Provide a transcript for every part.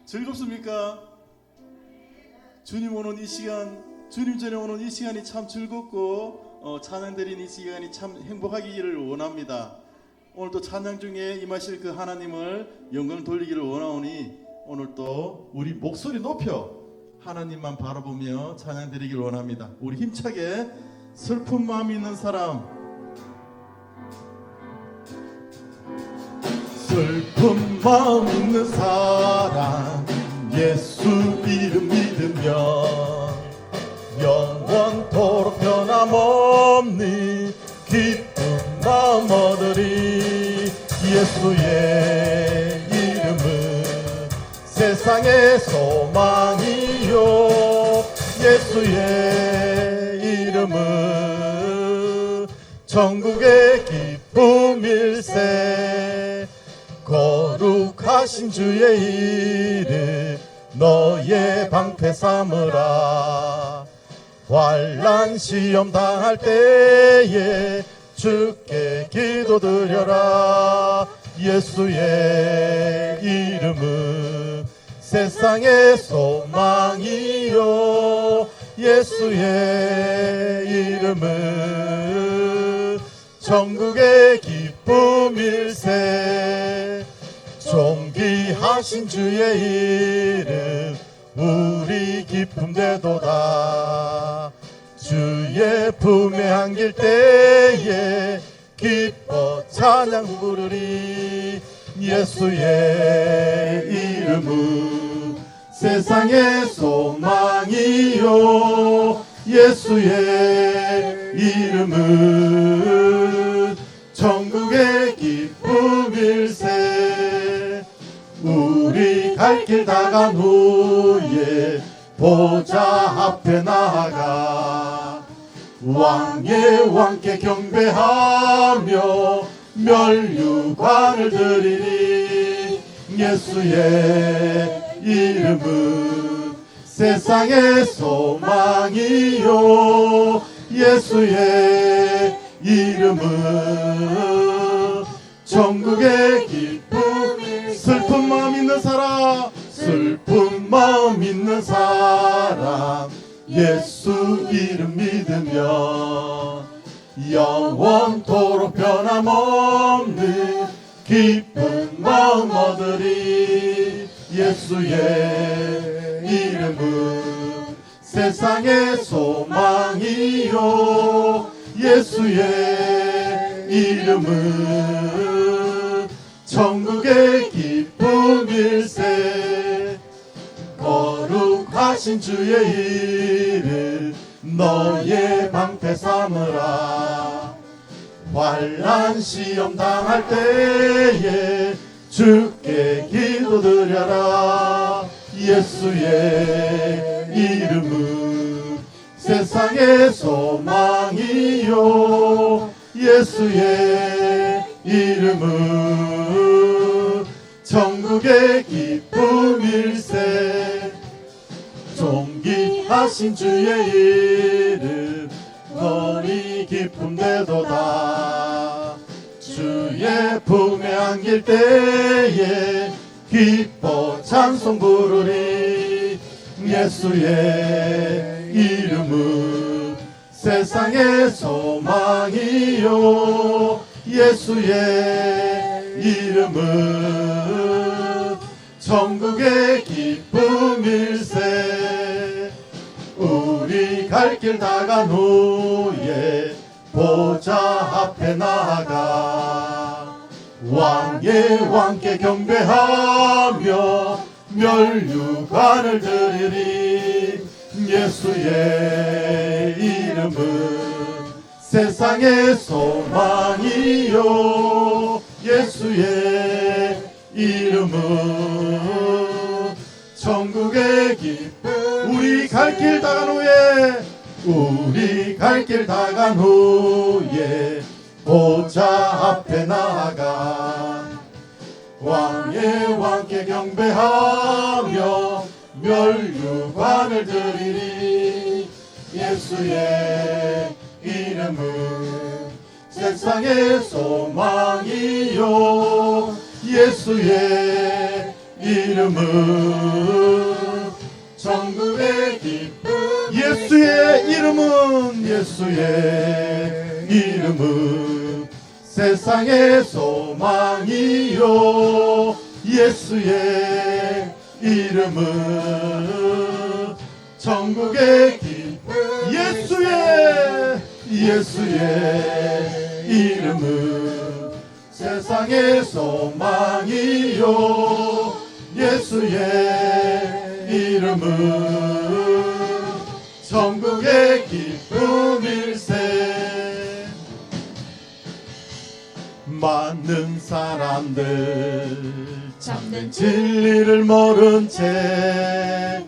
즐겁습니까? 주님 오는 이 시간, 주님 전에 오는 이 시간이 참 즐겁고 찬양 드리는 이 시간이 참 행복하기를 원합니다. 오늘도 찬양 중에 임하실 그 하나님을 영광 돌리기를 원하오니 오늘도 우리 목소리 높여 하나님만 바라보며 찬양 드리기를 원합니다. 우리 힘차게 슬픈 마음 있는 사람, 슬픈 마음 있는 사람, 예수 이름 믿으면 영원토록 변함없는 기쁜 마음 얻으리. 예수의 이름은 세상의 소망이요, 예수의 이름은 천국의 기쁨일세. 거룩하신 주의 이름 너의 방패 삼으라. 환난 시험 당할 때에 주께 기도드려라. 예수의 이름은 세상의 소망이요, 예수의 이름은 천국의 기쁨일세. 존귀하신 주의 이름 우리 기쁨 되도다. 주의 품에 안길 때에 기뻐 찬양 부르리. 예수의 이름은 세상의 소망이요, 예수의 이름은 천국의 기쁨일세. 우리 갈 길 다 간 후에 보좌 앞에 나아가 왕의 왕께 경배하며 멸류관을 드리리. 예수의 이름은 세상의 소망이요, 예수의 이름은 천국의 기쁨. 슬픈 마음 있는 사람, 슬픈 마음 있는 사람, 예수 이름 믿으면 영원토록 변함없는 기쁜 마음 얻으리. 예수의 이름은 세상의 소망이요, 예수의 이름은 천국의 기쁨일세. 거룩하신 주의 이름 너의 방패 삼으라. 환난 시험 당할 때에 주께 기도드려라. 예수의 이름은 세상의 소망이요, 예수의 이름은 천국의 기쁨일세. 존귀하신 주의 이름 너희 기쁨 되도다. 주의 품에 안길 때에 기뻐 찬송 부르리. 예수의 이름은 세상의 소망이요, 예수의 이름은 천국의 기쁨일세. 우리 갈 길 다 간 후에 보좌 앞에 나아가 왕의 왕께 경배하며 멸류관을 드리리. 예수의 이름은 세상의 소망이요, 예수의 이름은 천국의 기쁨. 우리 갈 길 다 간 후에, 우리 갈 길 다 간 후에 보좌 앞에 나아가 왕의 왕께 경배하며 멸류관을 드리리. 예수의 이름은 세상의 소망이요, 예수의 이름은 천국의 기쁨 예수의 이름은 세상의 소망이요 예수의 이름은 천국의 기쁨 예수의 이름은 세상의 소망이요 예수의 이름은 천국의 기쁨일세 많은 사람들 참된 진리를 모른 채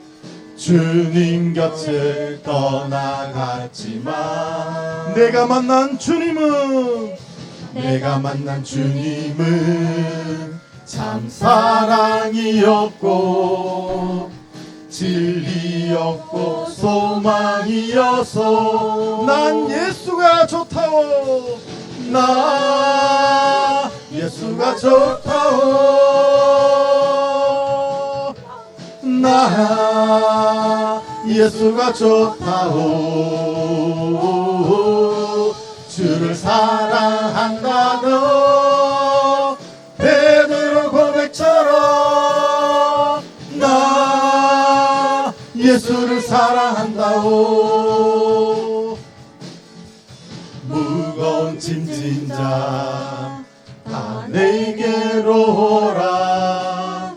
주님 곁을 떠나갔지만 내가 만난 주님은 참 사랑이었고 진리였고 소망이어서 난 예수가 좋다오 나 예수가 좋다오 나 예수가 좋다오 주를 사랑한다던 베드로 고백처럼 나 예수를 사랑한다오 무거운 짐진 자 다 내게로 오라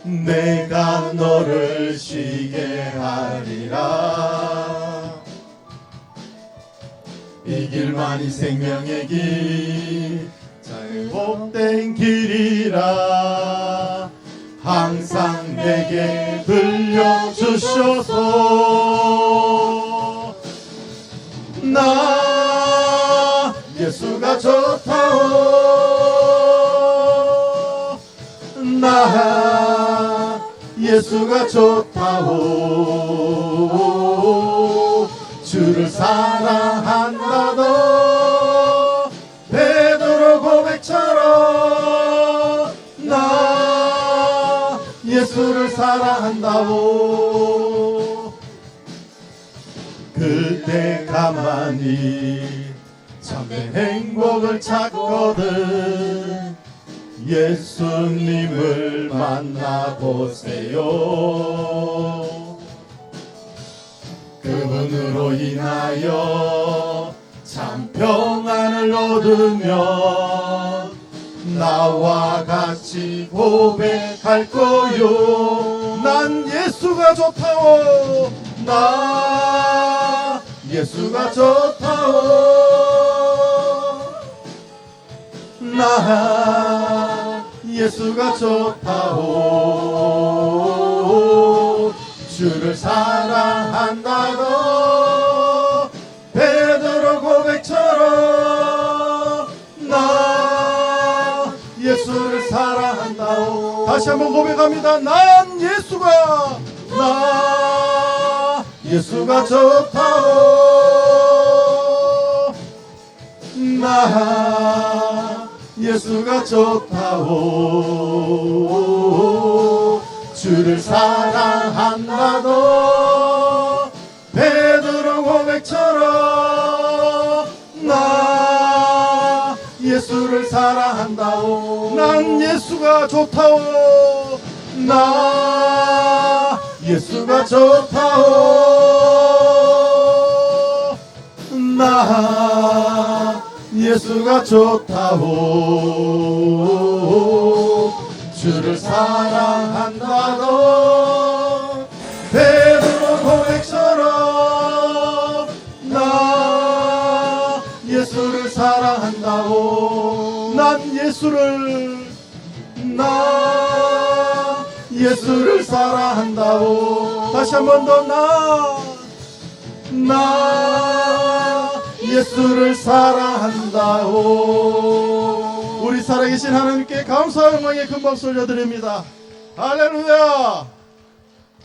내가 너를 쉬게 하리라 이 길만이 생명의 길 잘 복된 길이라 항상 내게 들려주셔서 나 예수가 좋다오 나 예수가 좋다오 주를 사랑한다던 베드로 고백처럼 나 예수를 사랑한다오 그때 가만히 참된 행복을 찾거든 예수님을 만나보세요 그분으로 인하여 참 평안을 얻으면 나와 같이 고백할 거요 난 예수가 좋다오 나 예수가 좋다오 나 예수가 좋다오 주를 사랑한다던 베드로 고백처럼 나 예수를 사랑한다오 다시 한번 고백합니다 난 예수가 좋다오 나 예수가 좋다오 주를 사랑한다던 베드로 고백처럼 나 예수를 사랑한다오 난 예수가 좋다오 나 예수가 좋다오 나 예수가 좋다오 주를 사랑한다던 베드로 고백처럼 나 예수를 사랑한다오 난 예수를 사랑한다오 다시 한 번 더 나 예수를 사랑한다오 우리 살아계신 하나님께 감사와 영광의 큰 박수 올려드립니다 할렐루야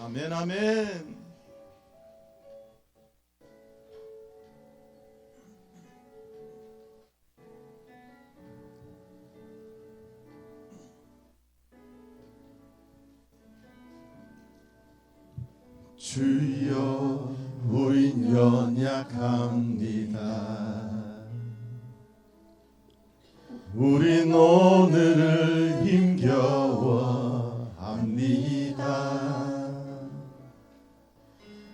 아멘 아멘 주여 우린 연약합니다. 우린 오늘을 힘겨워합니다.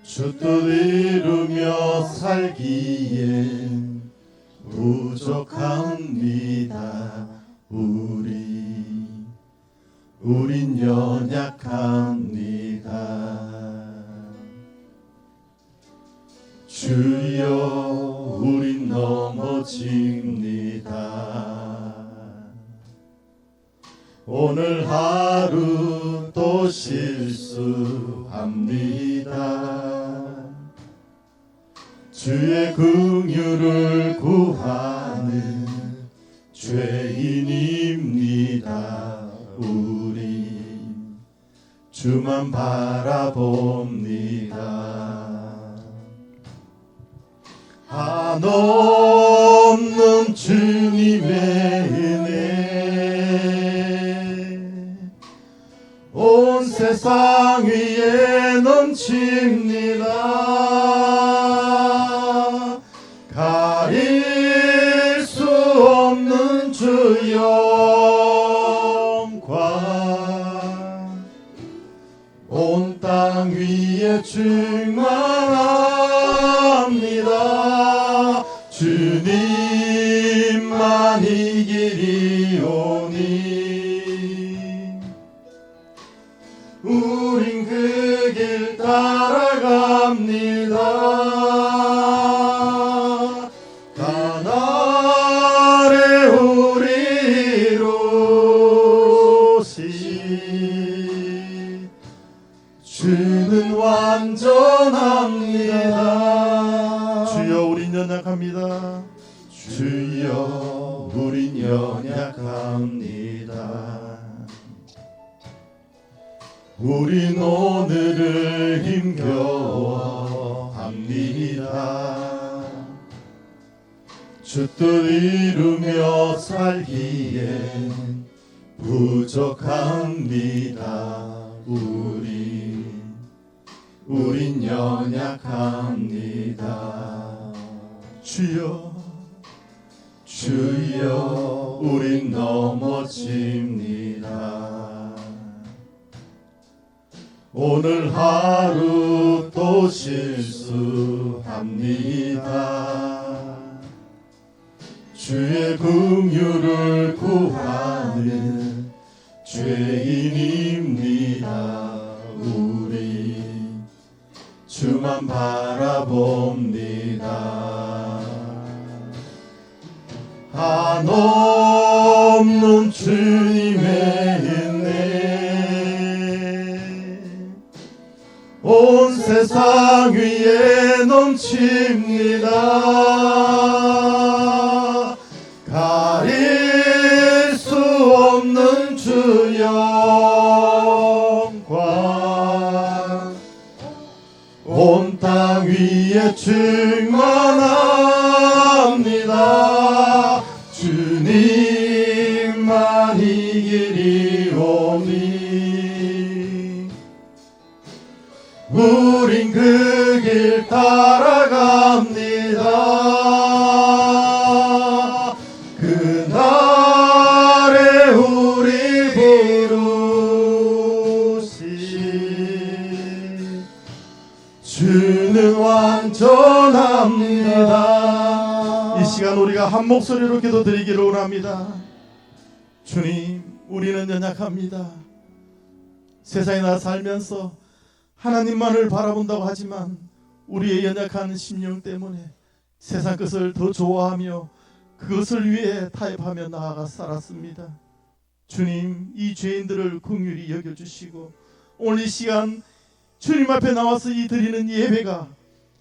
주 뜻 이루며 살기엔 부족합니다. 우린 연약합니다. 주여 우린 넘어집니다. 오늘 하루 또 실수합니다. 주의 긍휼을 구하는 죄인입니다. 우린 주만 바라봅니다. 한없는 주님의 은혜 온 세상 위에 넘칩니다. 가릴 수 없는 주 영광 온 땅 위에 충만합니다. 주님만 이 길이오니 우린 그 길 따라갑니다. 가나안에 우리 이루시 주는 완전합니다. 주여 우린 연약합니다. 주여 우린 연약합니다. 우린 오늘을 힘겨워합니다. 주 뜻 이루며 살기엔 부족합니다. 우린 연약합니다. 주여 우린 넘어집니다. 오늘 하루 또 실수합니다. 주의 긍휼을 구하는 죄인입니다. 우리 주만 바라봅니다. 한없는 주님의 은혜 온 세상 위에 넘칩니다. 가릴 수 없는 주 영광 온 땅 위에 충만합니다. 주님만 이 길이오니 우린 그 길 따라갑니다. 그날에 우리 부르시 주는 완전합니다. 이 시간 우리가 한 목소리로 기도드리기를 원합니다. 주님, 우리는 연약합니다. 세상에 나 살면서 하나님만을 바라본다고 하지만 우리의 연약한 심령 때문에 세상 것을 더 좋아하며 그것을 위해 타협하며 나아가 살았습니다. 주님, 이 죄인들을 긍휼히 여겨주시고 오늘 이 시간 주님 앞에 나와서 이 드리는 예배가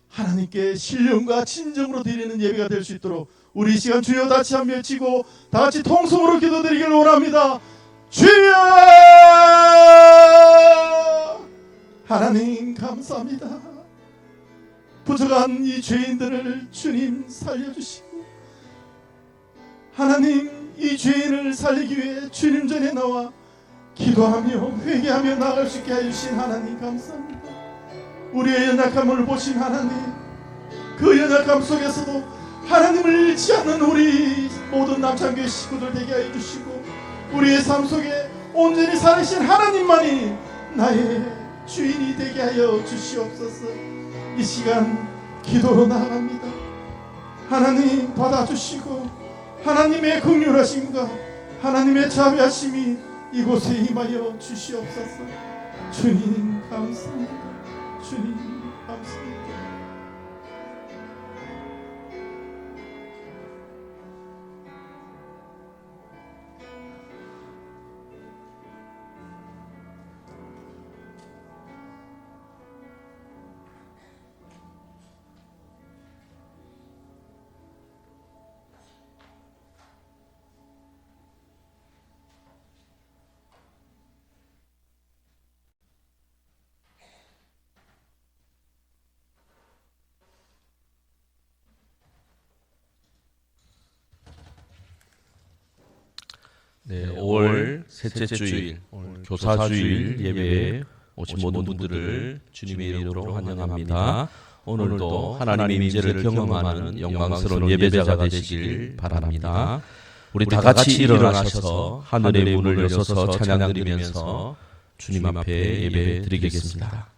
하나님께 신령과 진정으로 드리는 예배가 될 수 있도록 우리 이 시간 주여 다시 한번 외치고 다 같이 통성으로 기도드리기를 원합니다. 주여! 하나님 감사합니다. 부족한 이 죄인들을 주님 살려주시고 하나님 이 죄인을 살리기 위해 주님 전에 나와 기도하며 회개하며 나아갈 수 있게 해주신 하나님 감사합니다. 우리의 연약함을 보신 하나님, 그 연약함 속에서도 하나님을 잃지 않는 우리 모든 남창교회 식구들 되게 하여 주시고, 우리의 삶 속에 온전히 살아계신 하나님만이 나의 주인이 되게 하여 주시옵소서. 이 시간 기도로 나아갑니다. 하나님 받아주시고, 하나님의 긍휼하심과 하나님의 자비하심이 이곳에 임하여 주시옵소서. 주님 감사합니다. 주님 감사합니다. 네, 5월 셋째 주일, 교사주일 예배에 오신 모든 분들을 주님의 이름으로 환영합니다. 오늘도 하나님의 임재를 경험하는 영광스러운 예배자가 되시길 바랍니다. 우리 다 같이 일어나셔서 하늘의 문을 여서서 찬양 드리면서 주님 앞에 예배 드리겠습니다.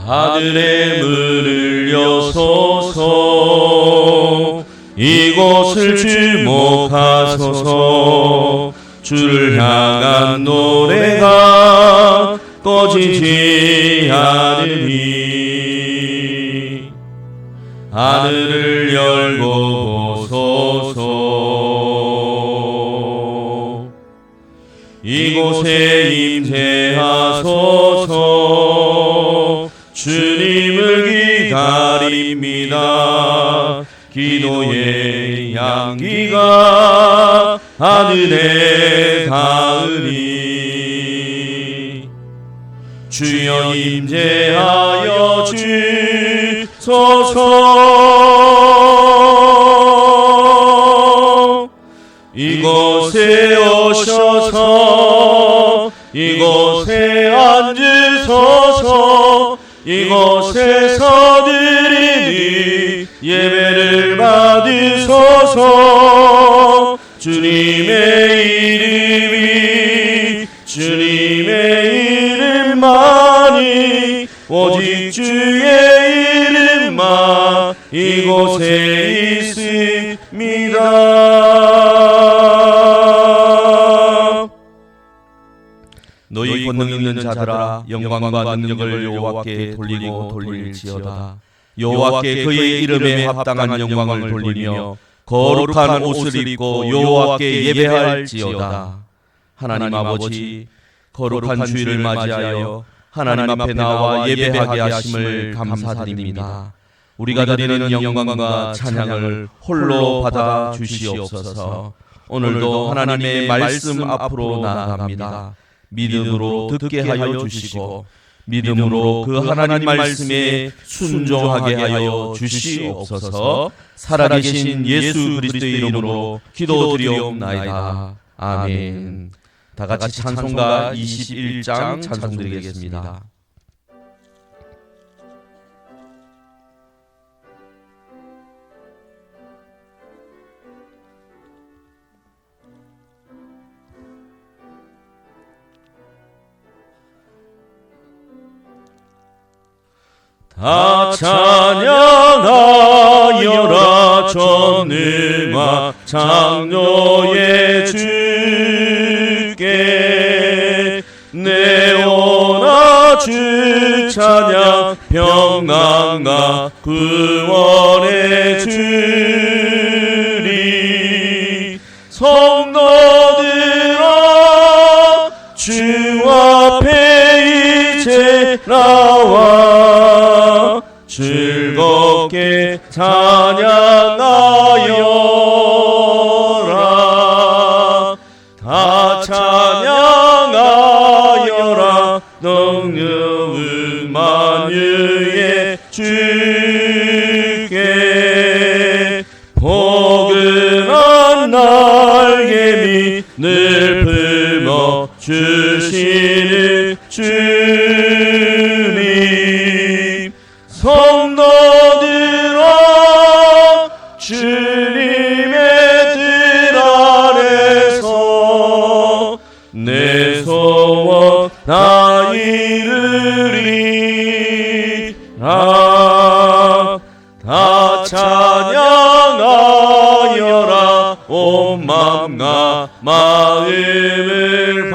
하늘의 문을 여소서 이곳을 주목하소서 주를 향한 노래가 꺼지지 않으니 하늘을 열고 보소서 이곳에 임재하소서 주님을 기다립니다. 기도의 향기가 하늘에 닿으니 주여 임재하여 주소서 이곳에 오셔서 이곳에 앉으소서 이곳에서 드리니 예배를 받으소서 주님의 주님의 이름만이 오직 주의 이름만 이곳에 있습니다. 너희 권능 있는 자들아 영광과 능력을 여호와께 돌리고 돌릴지어다. 여호와께 그의 이름에 합당한 영광을 돌리며 거룩한 옷을 입고 여호와께 예배할지어다. 하나님 아버지 거룩한 주일을 맞이하여 하나님 앞에 나와 예배하게 하심을 감사드립니다. 우리가 드리는 영광과 찬양을 홀로 받아 주시옵소서. 오늘도 하나님의 말씀 앞으로 나아갑니다. 믿음으로 듣게 하여 주시고 믿음으로 그 하나님 말씀에 순종하게 하여 주시옵소서. 살아계신 예수 그리스도의 이름으로 기도드리옵나이다. 아멘. 다같이 찬송가 21장 찬송드리겠습니다. 다 찬양하여라 전능한 창조의 주께 내오나 주 찬양 평강과 구원의 주리 성도들아 주 앞에 이제 나와 즐겁게 찬양하여라 다 찬양하여라 능력을 만유의 주께 포근한 날개 밑을 품어 주시는 주님 성도들아 주님의 뜰 아래서 내 소원 다 이루리라 다 찬양하여라 온 맘과 마음을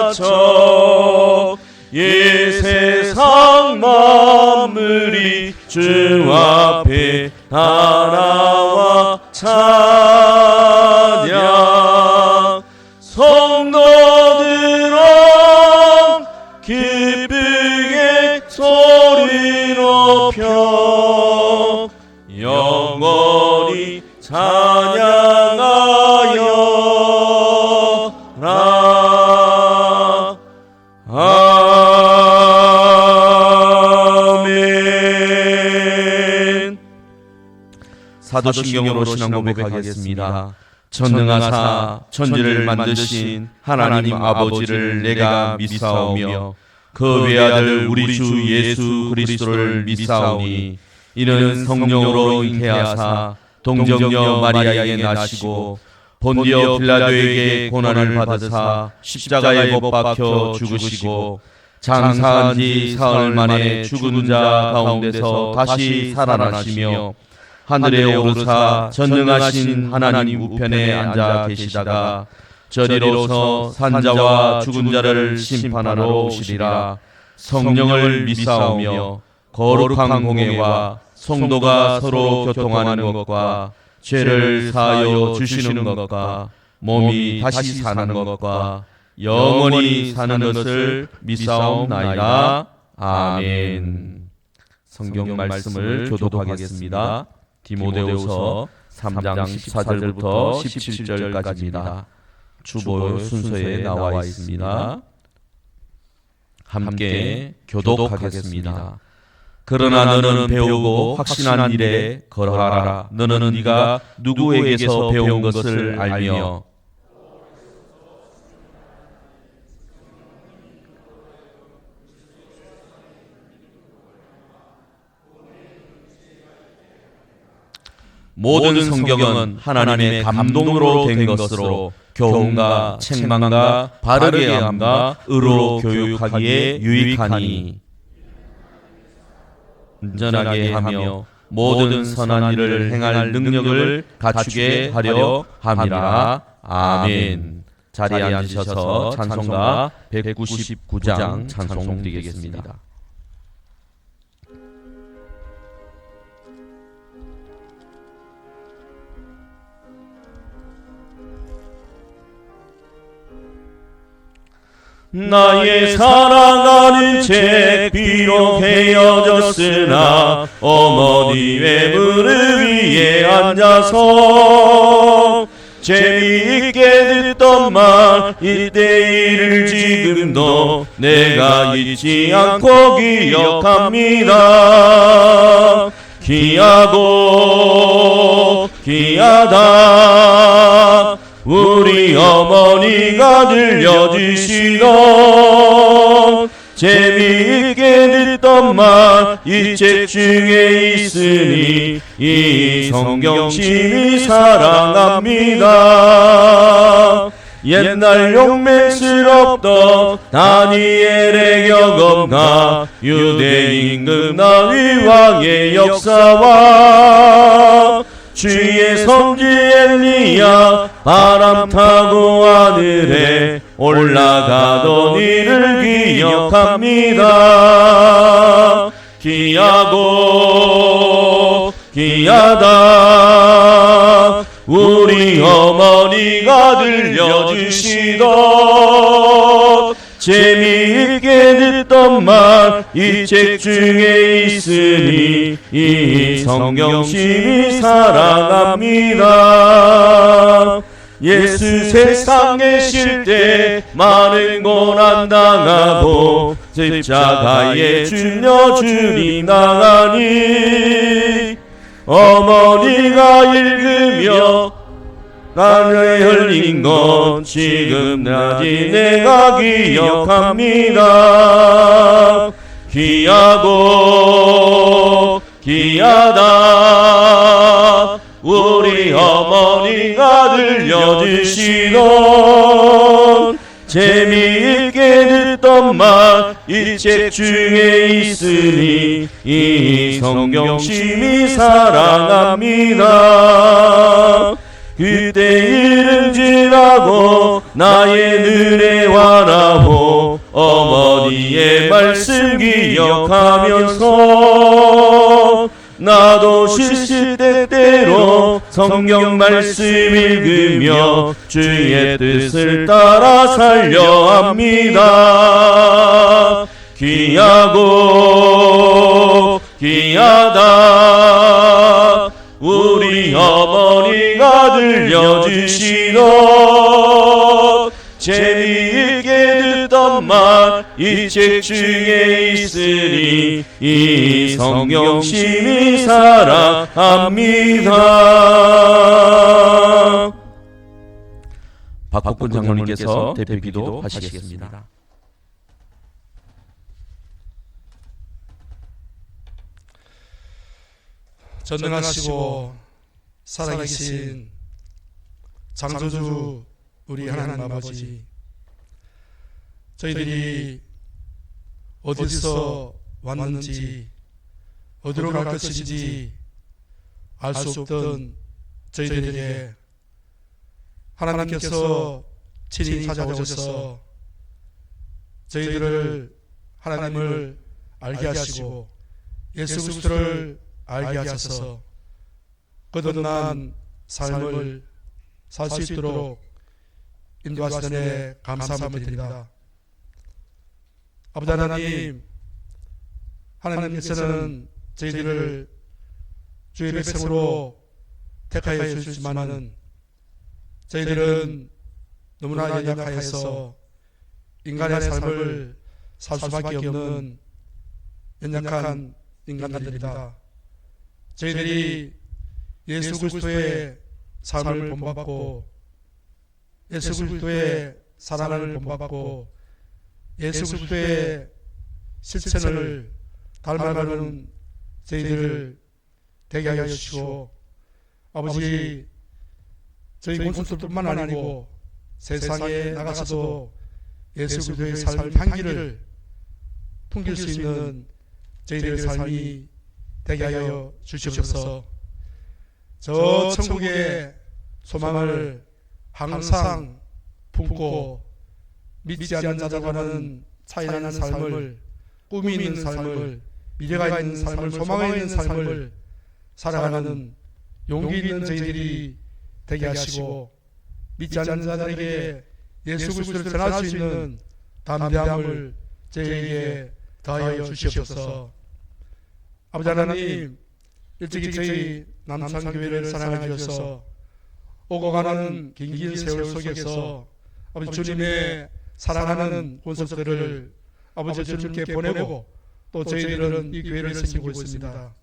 바쳐 이 세상 만물이 주 앞에 다 나와 찬양 성도들아 기쁘게 소리 높여 영원히 찬양하여라 아멘. 사도신경으로 신앙 고백하겠습니다. 전능하사 천지를 만드신 하나님 아버지를 내가 믿사오며 그 외아들 우리 주 예수 그리스도를 믿사오니 이는 성령으로 잉태하사 동정녀 마리아에게 나시고 본디오 빌라도에게 고난을 받으사 십자가에 못 박혀 죽으시고 장사한 지 사흘 만에 죽은 자 가운데서 다시 살아나시며 하늘에 오르사 전능하신 하나님 우편에 앉아 계시다가 저리로서 산자와 죽은 자를 심판하러 오시리라. 성령을 믿사오며 거룩한 공회와 성도가 서로 교통하는 것과 죄를 사하여 주시는 것과 몸이 다시 사는 것과 영원히 사는 것을 믿사옵나이다. 아멘. 성경 말씀을 교독하겠습니다. 디모데후서 3장 14절부터 17절까지입니다. 주보 순서에 나와 있습니다. 함께 교독하겠습니다. 그러나 너는 배우고 확신한 일에 걸어가라. 너는 네가 누구에게서 배운 것을 알며 모든 성경은 하나님의 감동으로 된 것으로 교훈과 책망과 바르게 함과 의로 교육하기에 유익하니 온전하게 하며 모든 선한 일을 행할 능력을 갖추게 하려 함이라. 아멘. 자리에 앉으셔서 찬송가 199장 찬송 드리겠습니다. 나의 사랑하는 책 비록 헤어졌으나 어머니의 무릎 위에 앉아서 재미있게 듣던 말 이때일을 지금도 내가 잊지 않고 기억합니다. 귀하고 귀하다 우리 어머니가 들려주시던 재미있게 듣던 말 이 책 중에 있으니 이 성경 심히 사랑합니다. 옛날 용맹스럽던 다니엘의 경험과 유대 임금 다윗 왕의 역사와 주의 성지 엘리야 바람 타고 하늘에 올라가던 이를 기억합니다. 귀하고 귀하다 우리 어머니가 들려주시던 재미있게 듣던 말 이 책 중에 있으니 이 성경 심히 사랑합니다. 예수 세상에 쉴 때 많은 고난 당하고 십자가에 줄여 주님 나가니 어머니가 읽으며 나를 흘린 것 지금까지 내가 기억합니다. 귀하고 귀하다 우리 어머니가 들려주시던 재미있게 듣던 말 이 책 중에 있으니 이 성경 심히 사랑합니다. 그때 일은 지나고 나의 눈에 환하고 어머니의 말씀 기억하면서 나도 시시때때로 성경 말씀 읽으며 주의 뜻을 따라 살려 합니다. 귀하고 귀하다 우리 어머니가 들려주시던 재미있게 듣던 말 이 책 중에 있으니 이 성경 심히 사랑합니다. 박복근 장로님께서 대표기도 하시겠습니다. 전능하시고 살아계신 창조주 우리 하나님 아버지, 저희들이 어디서 왔는지 어디로 갈 것인지 알 수 없던 저희들에게 하나님께서 친히 찾아오셔서 저희들을 하나님을 알게 하시고 예수 그리스도를 알게 하셔서 거듭난 삶을 살 수 있도록 인도하시는 감사함을 드립니다. 아버지 하나님, 하나님께서는 저희들을 주의 백성으로 택하여 주시지만은 저희들은 너무나 연약하여서 인간의 삶을 살 수밖에 없는 연약한 인간들입니다. 저희들이 예수 그리스도의 삶을 본받고 예수 그리스도의 사랑을 본받고 예수 그리스도의 실천을 닮아가는 저희들을 되게 하여 주시고, 아버지, 저희 공동체뿐만 아니고 세상에 나가서도 예수 그리스도의 삶 향기를 풍길 수 있는 저희들의 삶이 되게 하여 주시옵소서. 저 천국의 소망을 항상 품고 믿지 않는 자들과는 차이나는 삶을, 꿈이 있는 삶을, 미래가 있는 삶을, 소망이 있는 삶을 살아가는 용기 있는 저희들이 되게 하시고, 믿지 않는 자들에게 예수 그리스도를 전할 수 있는 담대함을 저희에게 더하여 주시옵소서. 아버지 하나님, 일찍이 저희 남산교회를 사랑해 주셔서 오고 가는 긴 세월 속에서 아버지 주님의 사랑하는 권속들을 아버지 주님께 보내고 또 저희들은 이 교회를 섬기고 있습니다.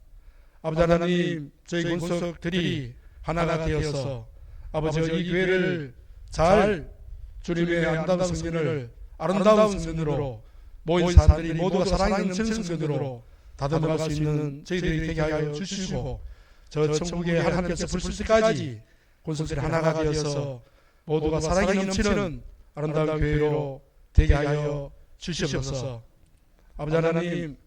아버지 하나님, 저희 권속들이 하나가 되어서 아버지 이 교회를 잘 주님의 아름다운 성전으로 모인 사람들이 모두가 사랑이 넘치는 성전으로 다듬어갈 수 있는 저희들이 되게 하여 주시고, 저 천국에 하나님께서 부르실 때까지 권속들이 하나가 되어서 모두가 사랑이 넘치는 아름다운 교회로 되게 하여 주시옵소서. 아버지 하나님,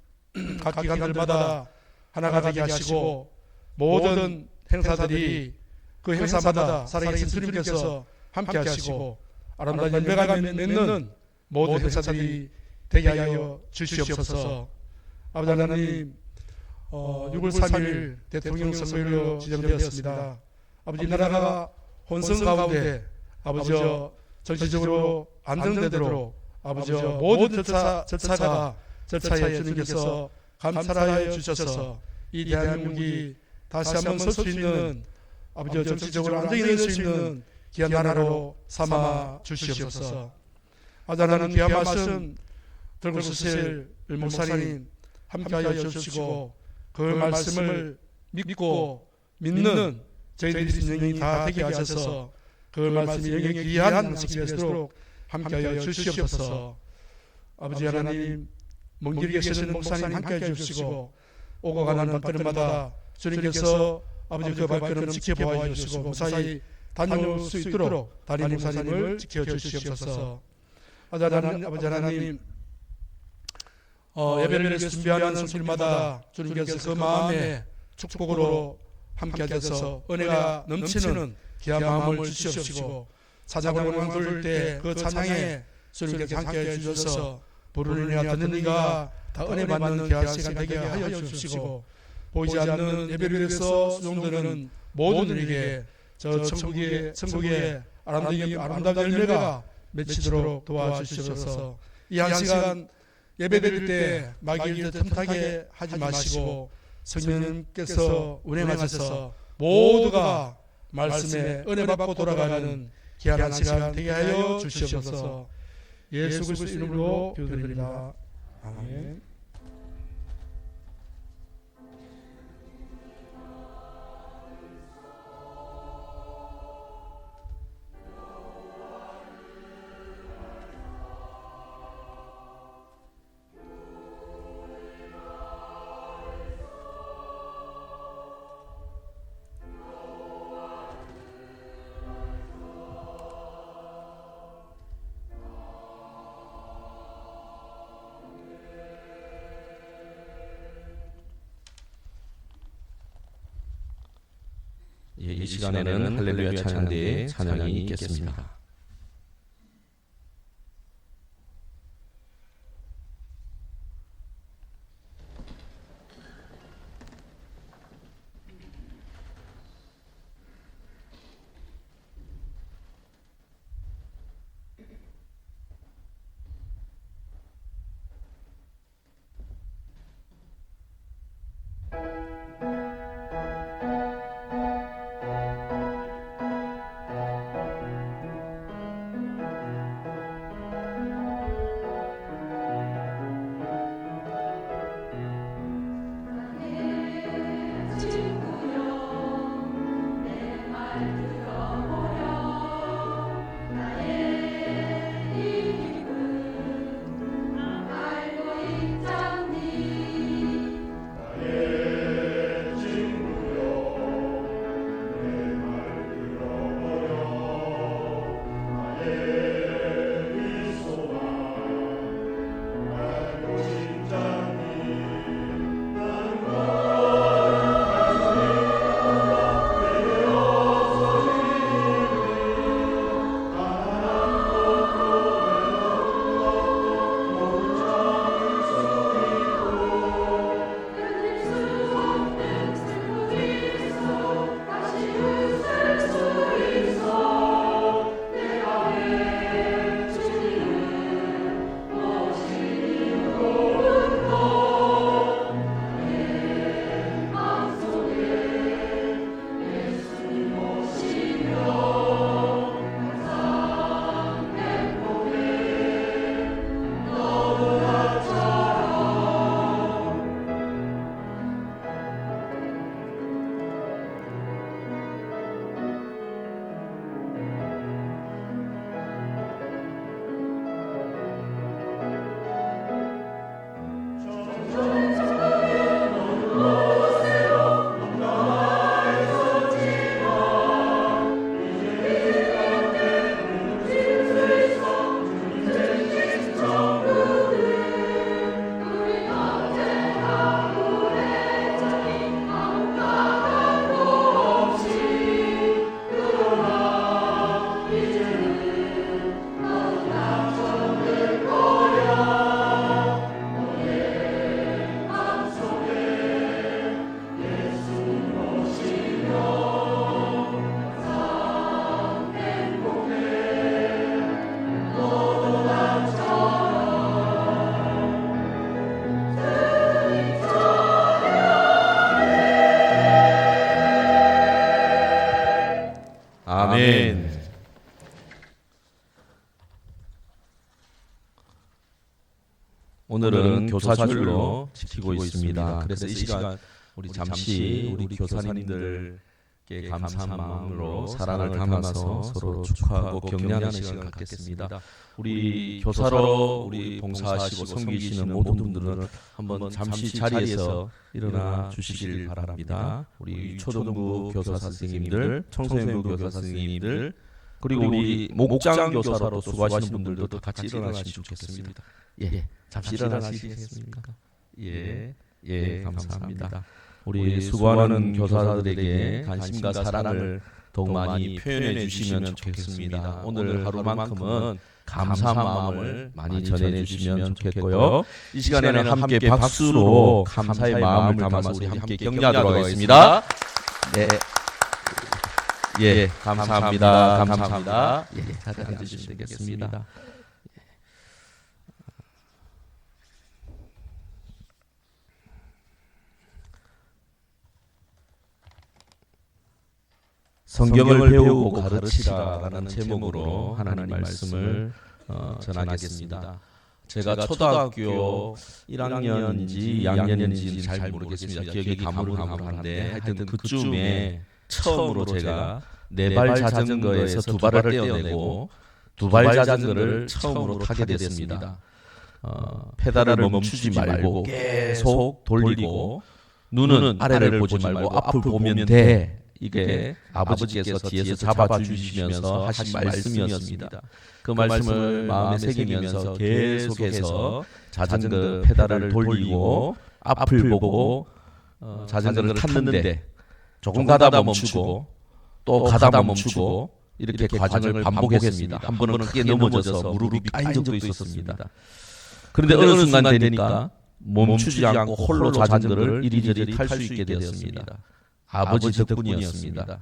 각 기간들마다 하나가 되게 하시고 모든 행사들이 그 행사마다 살아계신 주님께서 함께 하시고 아름다운 열매가 맺는 모든 행사들이 되게 하여 주시옵소서. 아버지 하나님, 6월 3일 대통령 선거일로 지정되었습니다. 아버지, 이 나라가 혼선 가운데 아버지 정치적으로 안정되도록 아버지 모든 절차에 주님께서 감찰하여 주셔서 이 대한민국이 다시 한번 설 수 있는 아버지 정치적으로 안정이 될 수 있는 귀한 나라로 삼아 주시옵소서. 아버지 하나님, 귀한 말씀 들고서실 목사님 함께하여 주시고 그 말씀을 믿고 믿는 저희들이 인생이 다 되게 하셔서 그 말씀이 영영의 귀한 양식이 되도록 함께하여 주시옵소서. 아버지 하나님, 먼 길에 계시는 목사님 함께해 주시고 오고 가는 발걸음마다 주님께서 아버지 그 발걸음 지켜보아 주시고 무사히 다녀올 수 있도록 담임 목사님을 지켜주시옵소서. 아버지 하나님, 예배를 위해서 준비하는 손길마다 주님께서 그 마음에 축복으로 함께하셔서 은혜가 넘치는 귀한 마음을 주시옵시고 찬양을 부를 때 그 찬양에 주님께서 함께해 주셔서 부르는 이나 듣는 이가 다 은혜 받는 귀한 시간 되게 하여 주시고 보이지 않는 예배를 위해서 수종드는 모든에게 저 천국의 아름다운 열매가 맺히도록 도와주시옵소서. 이 한 시간 예배드릴 때 마귀를 틈타게 하지 마시고 성령님께서 운행하셔서 모두가 말씀에 은혜 받고 돌아가는 귀한 한 시간 되게 하여 주시옵소서. 예수 그리스도 이름으로 기도드립니다. 아멘. 이 시간에는 할렐루야 찬양대의 찬양이 있겠습니다. 오늘은 교사주일로 지키고 있습니다. 그래서 이 시간 우리 잠시 우리 교사님들께 감사한 마음으로 사랑을 담아서 서로 축하하고 격려하는 시간을 갖겠습니다. 우리 교사로 우리 봉사하시고 섬기시는 모든 분들은 한번 잠시 자리에서 일어나 주시길 바랍니다. 우리 초등부 교사 선생님들, 청소년부 교사 선생님들, 그리고 우리 목장 교사로 수고하시는 분들도 같이 일어나시면 좋겠습니다. 예, 잠시 일어나시겠습니까? 예, 감사합니다. 우리 수고하는 교사들에게 관심과 사랑을 더욱 많이 표현해 주시면 좋겠습니다. 오늘 하루만큼은 감사한 마음을 많이 전해 주시면 좋겠고요. 이 시간에는 함께 박수로 감사의 마음을 담아서 우리 함께 격려하도록 하겠습니다. 네. 예, 감사합니다. 감사합니다. 예, 자리에 앉으시면 되겠습니다. 성경을 배우고 가르치라라는 제목으로 하나님 말씀을 전하겠습니다. 제가 초등학교 1학년인지 2학년인지 잘 모르겠습니다. 기억이 가물가물한데 하여튼 그쯤에 처음으로 제가 4발 자전거에서 2발을 떼어내고 2발 자전거를 처음으로 타게 됐습니다. 페달을 멈추지 말고 계속 돌리고 눈은 아래를 보지 말고 앞을 보면 돼. 이게 아버지께서 뒤에서 잡아주시면서 하신 말씀이었습니다. 그 말씀을 마음에 새기면서 계속해서 자전거 페달을 돌리고 앞을 보고 자전거를 탔는데 조금 가다 멈추고 또 가다 멈추고 이렇게 과정을 반복했습니다. 한 번은 크게 넘어져서 무릎이 까인 적도 있었습니다. 그런데 어느 순간 되니까 멈추지 않고 홀로 자전거를 이리저리 탈 수 있게 되었습니다. 아버지 덕분이었습니다.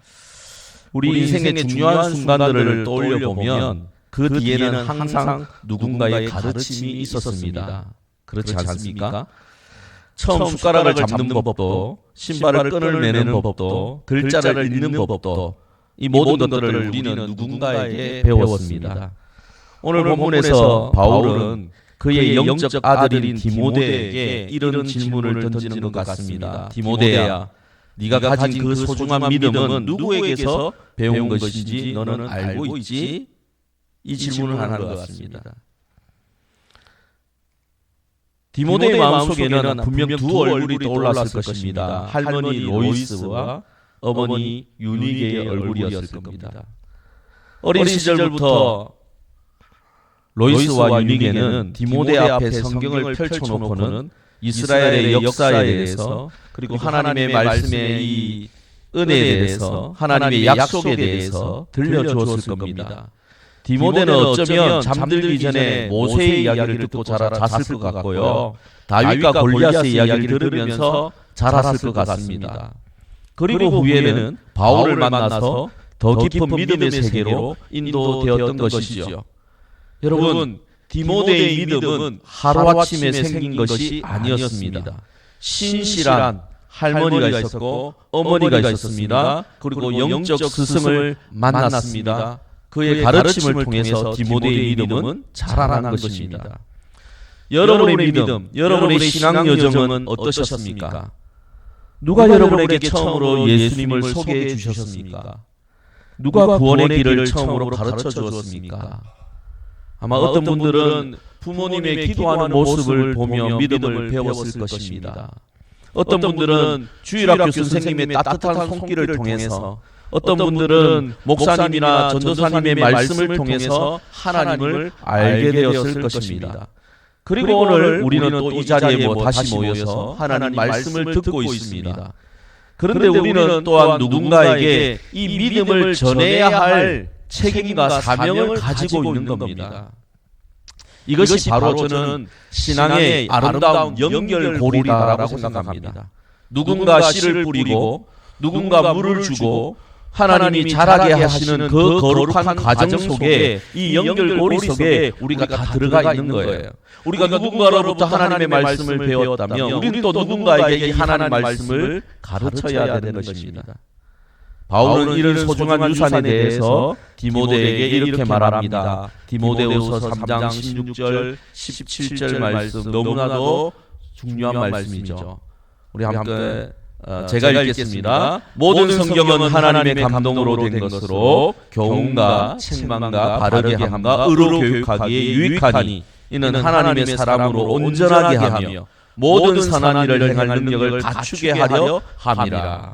우리 인생의 중요한 순간들을 떠올려 보면 그 뒤에는 항상 누군가의 가르침이 있었습니다. 그렇지 않습니까? 처음 숟가락을 잡는 법도, 신발을 끈을 매는 법도, 글자를 읽는 법도, 이 모든 것들을 우리는 누군가에게 배웠습니다. 오늘 본문에서 바울은 그의 영적 아들인 디모데에게 이런 질문을 던지는 것 같습니다. 디모데야, 네가 가진 그 소중한 믿음은 누구에게서 배운 것인지 너는 알고 있지? 이 질문을 하는 것 같습니다. 디모데의 마음속에는 분명 두 얼굴이 떠올랐을 것입니다. 할머니 로이스와 어머니 유니게의 얼굴이었을 겁니다. 어린 시절부터 로이스와 유니게는 디모데 앞에 성경을 펼쳐놓고는 이스라엘의 역사에 대해서 그리고 하나님의 말씀의 이 은혜에 대해서 하나님의 약속에 대해서 들려주었을 겁니다. 디모데는 어쩌면 잠들기 전에 모세의 이야기를 듣고 잤을 것 같고요. 다윗과 골리앗의 이야기를 들으면서 자랐을 것 같습니다. 그리고 후에는 바울을 만나서 더 깊은 믿음의 세계로 인도되었던 것이죠. 여러분, 디모데의 믿음은 하루아침에 생긴 것이 아니었습니다. 신실한 할머니가 있었고 어머니가 있었습니다. 그리고 영적 스승을 만났습니다. 그의 가르침을 통해서 디모데의 믿음은 자라난 것입니다. 여러분의 믿음, 여러분의 신앙 여정은 어떠셨습니까? 누가 여러분에게 처음으로 예수님을 소개해 주셨습니까? 누가 구원의 길을 처음으로 가르쳐 주었습니까? 아마 어떤 분들은 부모님의 기도하는 모습을 보며 믿음을 배웠을 것입니다. 어떤 분들은 주일학교 선생님의 따뜻한 손길을 통해서, 어떤 분들은 목사님이나 전도사님의 말씀을 통해서 하나님을 알게 되었을 것입니다. 그리고 오늘 우리는 또 이 자리에 다시 모여서 하나님 말씀을 듣고 있습니다. 그런데 우리는 또한 누군가에게 이 믿음을 전해야 할 책임과 사명을 가지고 있는 겁니다. 이것이 바로 저는 신앙의 아름다운 연결고리다라고 생각합니다. 누군가 씨를 뿌리고 누군가 물을 주고 하나님이 자라게 하시는 그 거룩한 과정 속에, 이 연결고리 속에 우리가 다 들어가 있는 거예요. 우리가 누군가로부터 하나님의 말씀을 배웠다면 우리는 또 누군가에게 이 하나님의 말씀을 가르쳐야 되는 것입니다. 바울은 이런 소중한 유산에 대해서 디모데에게 이렇게 말합니다. 디모데후서 3장 16절, 17절 말씀 너무나도 중요한 말씀이죠. 우리 함께 제가 읽겠습니다. 모든 성경은 하나님의 감동으로 된 것으로 교훈과 책망과 바르게 함과 의로 교육하기에 유익하니 이는 하나님의 사람으로 온전하게 하며 모든 선한 일을 행할 능력을 갖추게 하려 함이라.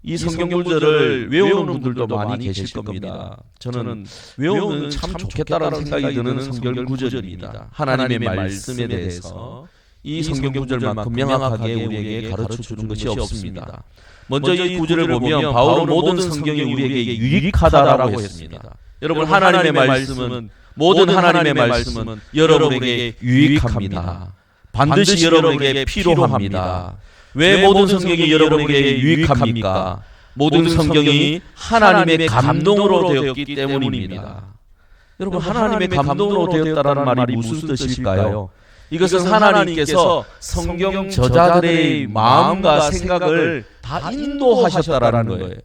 이 성경 구절을 외우는 분들도 많이 계실 겁니다. 저는 외우면 참 좋겠다라는 생각이 드는 성경 구절입니다. 하나님의 말씀에 대해서 이 성경 구절만큼 명확하게 우리에게 가르쳐 주는 것이 없습니다. 먼저 이 구절을 보면 바울은 모든 성경이 우리에게 유익하다라고 했습니다. 여러분, 하나님의 말씀은, 모든 하나님의 말씀은 여러분에게 유익합니다. 반드시 여러분에게 필요합니다. 왜 모든 성경이 여러분에게 유익합니까? 모든 성경이 하나님의 감동으로 되었기 때문입니다. 여러분, 하나님의 감동으로 되었다는 말이 무슨 뜻일까요? 이것은 하나님께서 성경 저자들의 마음과 생각을 다 인도하셨다라는 거예요.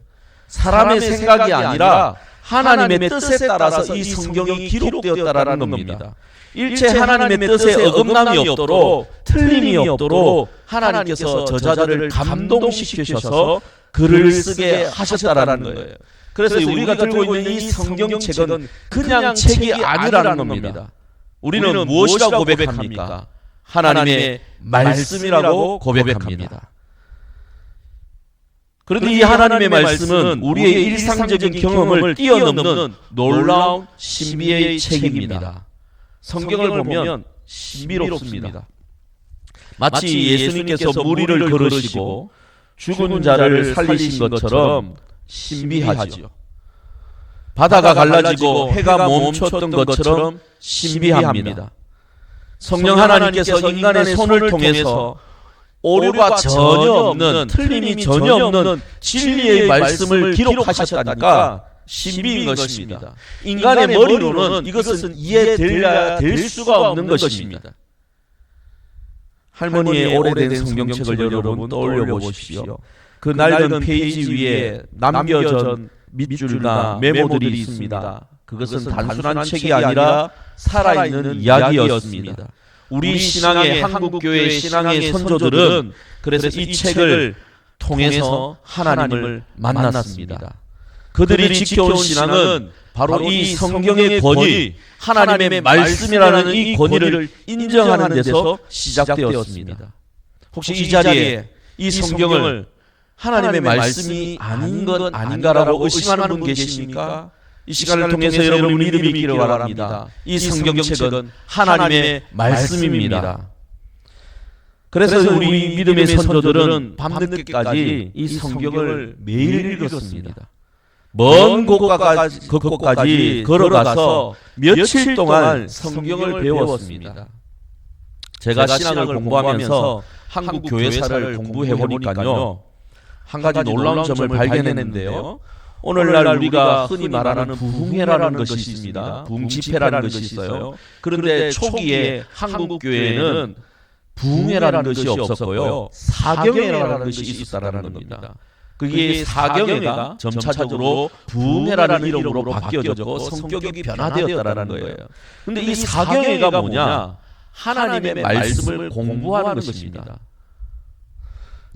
사람의 생각이 아니라 하나님의 뜻에 따라서 이 성경이 기록되었다라는 겁니다. 일체 하나님의 뜻에 어긋남이 없도록, 틀림이 없도록 하나님께서 저자들을 감동시키셔서 글을 쓰게 하셨다라는 거예요. 그래서 우리가 들고 있는 이 성경책은 그냥 책이 아니라는 겁니다. 우리는 무엇이라고 고백합니까? 하나님의 말씀이라고 고백합니다. 그런데 이 하나님의 말씀은 우리의 일상적인 경험을 뛰어넘는 놀라운 신비의 책입니다. 성경을 보면 신비롭습니다. 마치 예수님께서 무리를 걸으시고 죽은 자를 살리신 것처럼 신비하지요. 바다가 갈라지고 해가 멈췄던 것처럼 신비합니다. 성령 하나님께서 인간의 손을 통해서 오류가 전혀 없는, 틀림이 전혀 없는 진리의 말씀을 기록하셨다니까 신비인 것입니다. 인간의 머리로는 이것은 이해되어야 될 수가 없는 것입니다. 할머니의 오래된 성경책을 여러분 떠올려 보십시오. 그 낡은 페이지 위에 남겨진 밑줄과 메모들이 있습니다. 그것은 단순한 책이 아니라 살아있는 이야기였습니다. 우리 신앙의, 한국교회 신앙의 선조들은 그래서 이 책을 통해서 하나님을 만났습니다. 그들이 지켜온 신앙은 바로 이 성경의 권위, 하나님의 말씀이라는 이 권위를 인정하는 데서 시작되었습니다. 혹시 이 자리에 이 성경을 하나님의 말씀이 아닌 것 아닌가라고 의심하는 분 계십니까? 이 시간을 통해서 여러분 믿음이 있기를 바랍니다. 이 성경책은 하나님의 말씀입니다. 그래서 우리 믿음의 선조들은 밤늦게까지 이 성경을 매일 읽었습니다. 먼 곳까지 걸어가서 며칠 동안 성경을 배웠습니다. 제가 신학을 공부하면서 한국 교회사를 공부해 보니까요, 한 가지 놀라운 점을 발견했는데요. 오늘날 우리가 흔히 말하는 부흥회라는 것이 있습니다. 부흥집회라는 것이 있어요. 그런데 초기에 한국 교회에는 부흥회라는 것이 없었고요, 사경회라는 것이 있었다는 겁니다. 그게 사경회가 점차적으로 부흥회라는 이름으로 바뀌어졌고 성격이 변화되었다는 거예요. 그런데 이 사경회가 뭐냐? 하나님의 말씀을 공부하는 것입니다.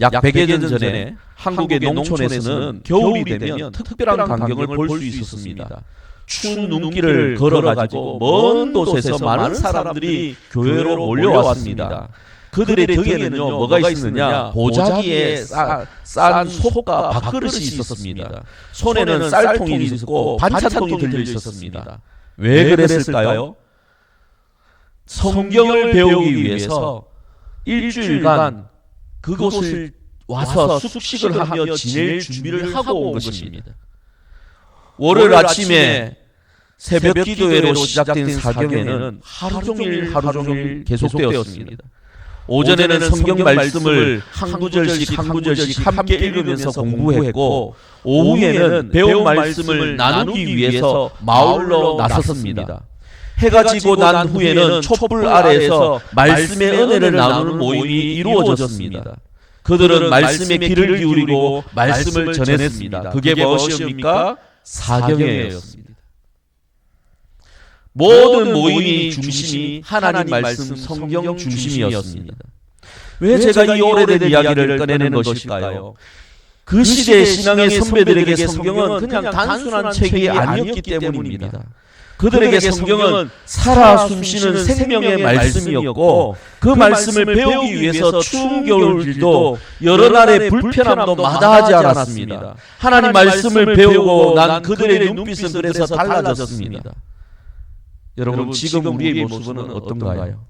약 100여 년 전에 한국의 농촌에서는 겨울이 되면 특별한 광경을 볼 수 있었습니다. 추운 눈길을 걸어가지고 먼 곳에서 많은 사람들이 교회로 몰려왔습니다. 그들의 등에는요, 뭐가 있었느냐? 보자기에 싼 솥과 밥그릇이 있었습니다. 손에는 쌀통이 있었고 반찬통이 들려 있었습니다. 왜 그랬을까요? 성경을 배우기 위해서 일주일간 그곳을 와서 숙식을 하며 지낼 준비를 하고 온 것입니다. 월요일 아침에 새벽 기도회로 시작된 사경회는 하루 종일 계속되었습니다. 오전에는 성경 말씀을 한 구절씩 함께 읽으면서 공부했고, 오후에는 배운 말씀을 나누기 위해서 마을로 나섰습니다. 해가 지고 난 후에는 촛불 아래에서 말씀의 은혜를 나누는 모임이 이루어졌습니다. 그들은 말씀에 귀를 기울이고 말씀을 전했습니다. 그게 무엇이옵니까? 사경회였습니다. 모든 모임의 중심이 하나님 말씀 성경 중심이었습니다. 왜 제가 이 오래된 이야기를 꺼내는 것일까요? 그 시대의 신앙의 선배들에게 성경은 그냥 단순한 책이 아니었기 때문입니다. 그들에게 성경은 살아 숨쉬는 생명의 말씀이었고 그 말씀을 배우기 위해서 추운 겨울길도 여러 날의 불편함도 마다하지 않았습니다. 하나님 말씀을 배우고 난 그들의 눈빛은 그래서 달라졌습니다. 여러분 지금 우리의 모습은 어떤가요?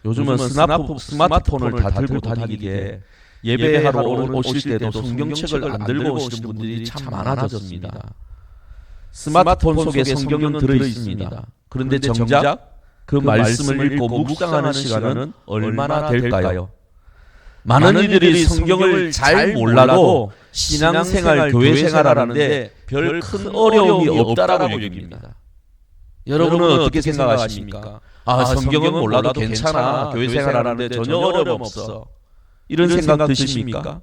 요즘은 스마트폰을 다 들고 다니기에 예배하러 오실 때도 성경책을 안 들고 오시는 분들이 참 많아졌습니다. 스마트폰 속에 성경은 들어있습니다. 그런데 정작 그 말씀을 읽고 묵상하는 시간은 얼마나 될까요? 많은 이들이 성경을 잘 몰라도 신앙생활, 교회생활하는데 별 큰 어려움이 없다라고 여깁니다. 여러분은 어떻게 생각하십니까? 성경은 몰라도 괜찮아. 교회생활하는데 전혀 어려움 없어. 이런 생각 드십니까?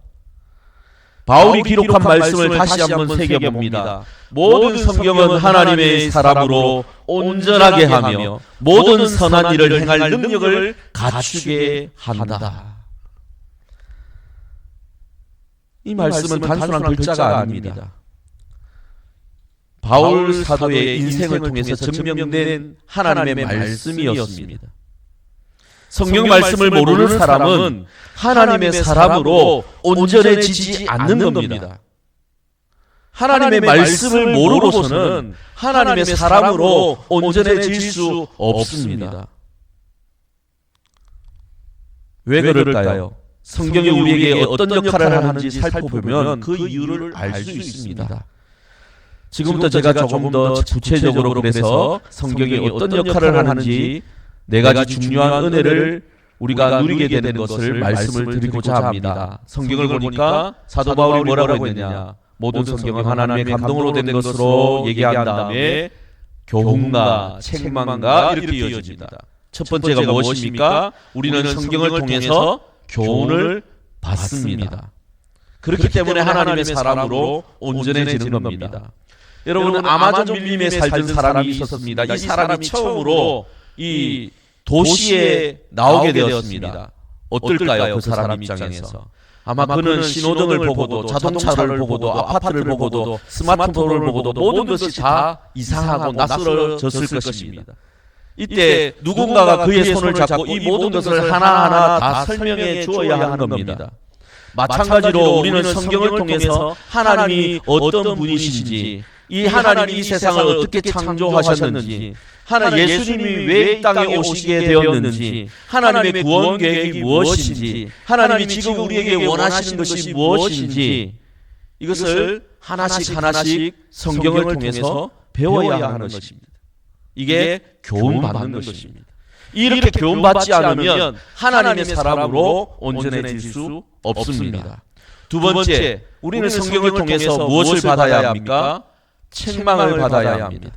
바울이 기록한 말씀을 다시 한번 새겨봅니다. 모든 성경은 하나님의 사람으로 온전하게 하며 모든 선한 일을 행할 능력을 갖추게 한다. 이 말씀은 단순한 글자가 아닙니다. 바울 사도의 인생을 통해서 증명된 하나님의 말씀이었습니다. 성경 말씀을 모르는 사람은 하나님의 사람으로 온전해지지 않는 겁니다. 하나님의 말씀을 모르고서는 하나님의 사람으로 온전해질 수 없습니다. 왜 그럴까요? 성경이 우리에게 어떤 역할을 하는지 살펴보면 그 이유를 알 수 있습니다. 지금부터 제가 조금 더 구체적으로 그래서 성경이 어떤 역할을 하는지 네 가지 중요한 은혜를 우리가 누리게 되는 것을 말씀을 드리고자 합니다. 성경을 보니까 사도 바울이 뭐라고 했느냐? 모든 성경은 하나님의 감동으로 된 것으로 얘기한 다음에 교훈과 책망과 이렇게 이어집니다. 첫 번째가 무엇입니까? 우리는 성경을 통해서 교훈을 받습니다. 그렇기 때문에 하나님의 사람으로 온전해지는 겁니다. 여러분은 아마존 밀림에 살던 사람이 있었습니다. 이 사람이 처음으로 이 도시에 나오게 되었습니다. 어떨까요? 그 사람 입장에서. 아마 그는 신호등을 보고도 자동차를 보고도 아파트를 보고도 스마트폰을 보고도 모든 것이 다 이상하고 낯설어졌을 것입니다. 이때 누군가가 그의 손을 잡고 이 모든 것을 하나하나 다 설명해 주어야 하는 겁니다. 마찬가지로 우리는 성경을 통해서 하나님이 어떤 분이신지, 이 하나님이 이 세상을 어떻게 창조하셨는지, 예수님이 왜 이 땅에 오시게 되었는지, 하나님의 구원 계획이 무엇인지, 하나님이 지금 우리에게 원하시는 것이 무엇인지, 이것을 하나씩 하나씩 성경을 통해서 배워야 하는 것입니다. 이게 교훈받는 것입니다. 이렇게 교훈받지 않으면 하나님의 사람으로 온전해질 수 없습니다. 두 번째, 우리는 성경을 통해서 무엇을 받아야 합니까? 책망을 받아야 합니다.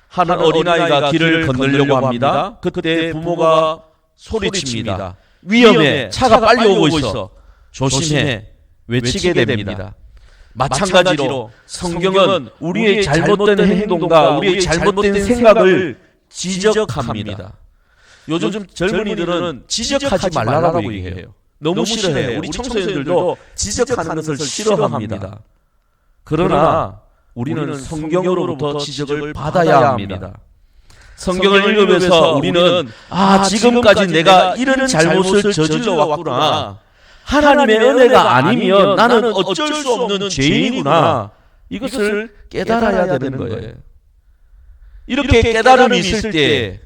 한 어린아이가 길을 건너려고 합니다. 그때 부모가 소리칩니다. 위험해, 차가 빨리 오고 있어. 조심해, 외치게 됩니다. 마찬가지로 성경은 우리의 잘못된 행동과 우리의 잘못된 생각을 지적합니다. 요즘 젊은이들은 지적하지 말라고 얘기해요. 너무 싫어해요. 우리 청소년들도 지적하는 것을 싫어합니다. 그러나 우리는 성경으로부터 지적을 받아야 합니다. 성경을 읽으면서 우리는 지금까지 내가 이런 잘못을 저질러 왔구나. 하나님의 은혜가 아니면 나는 어쩔 수 없는 죄인이구나. 이것을 깨달아야 되는 거예요. 이렇게 깨달음이 있을 때,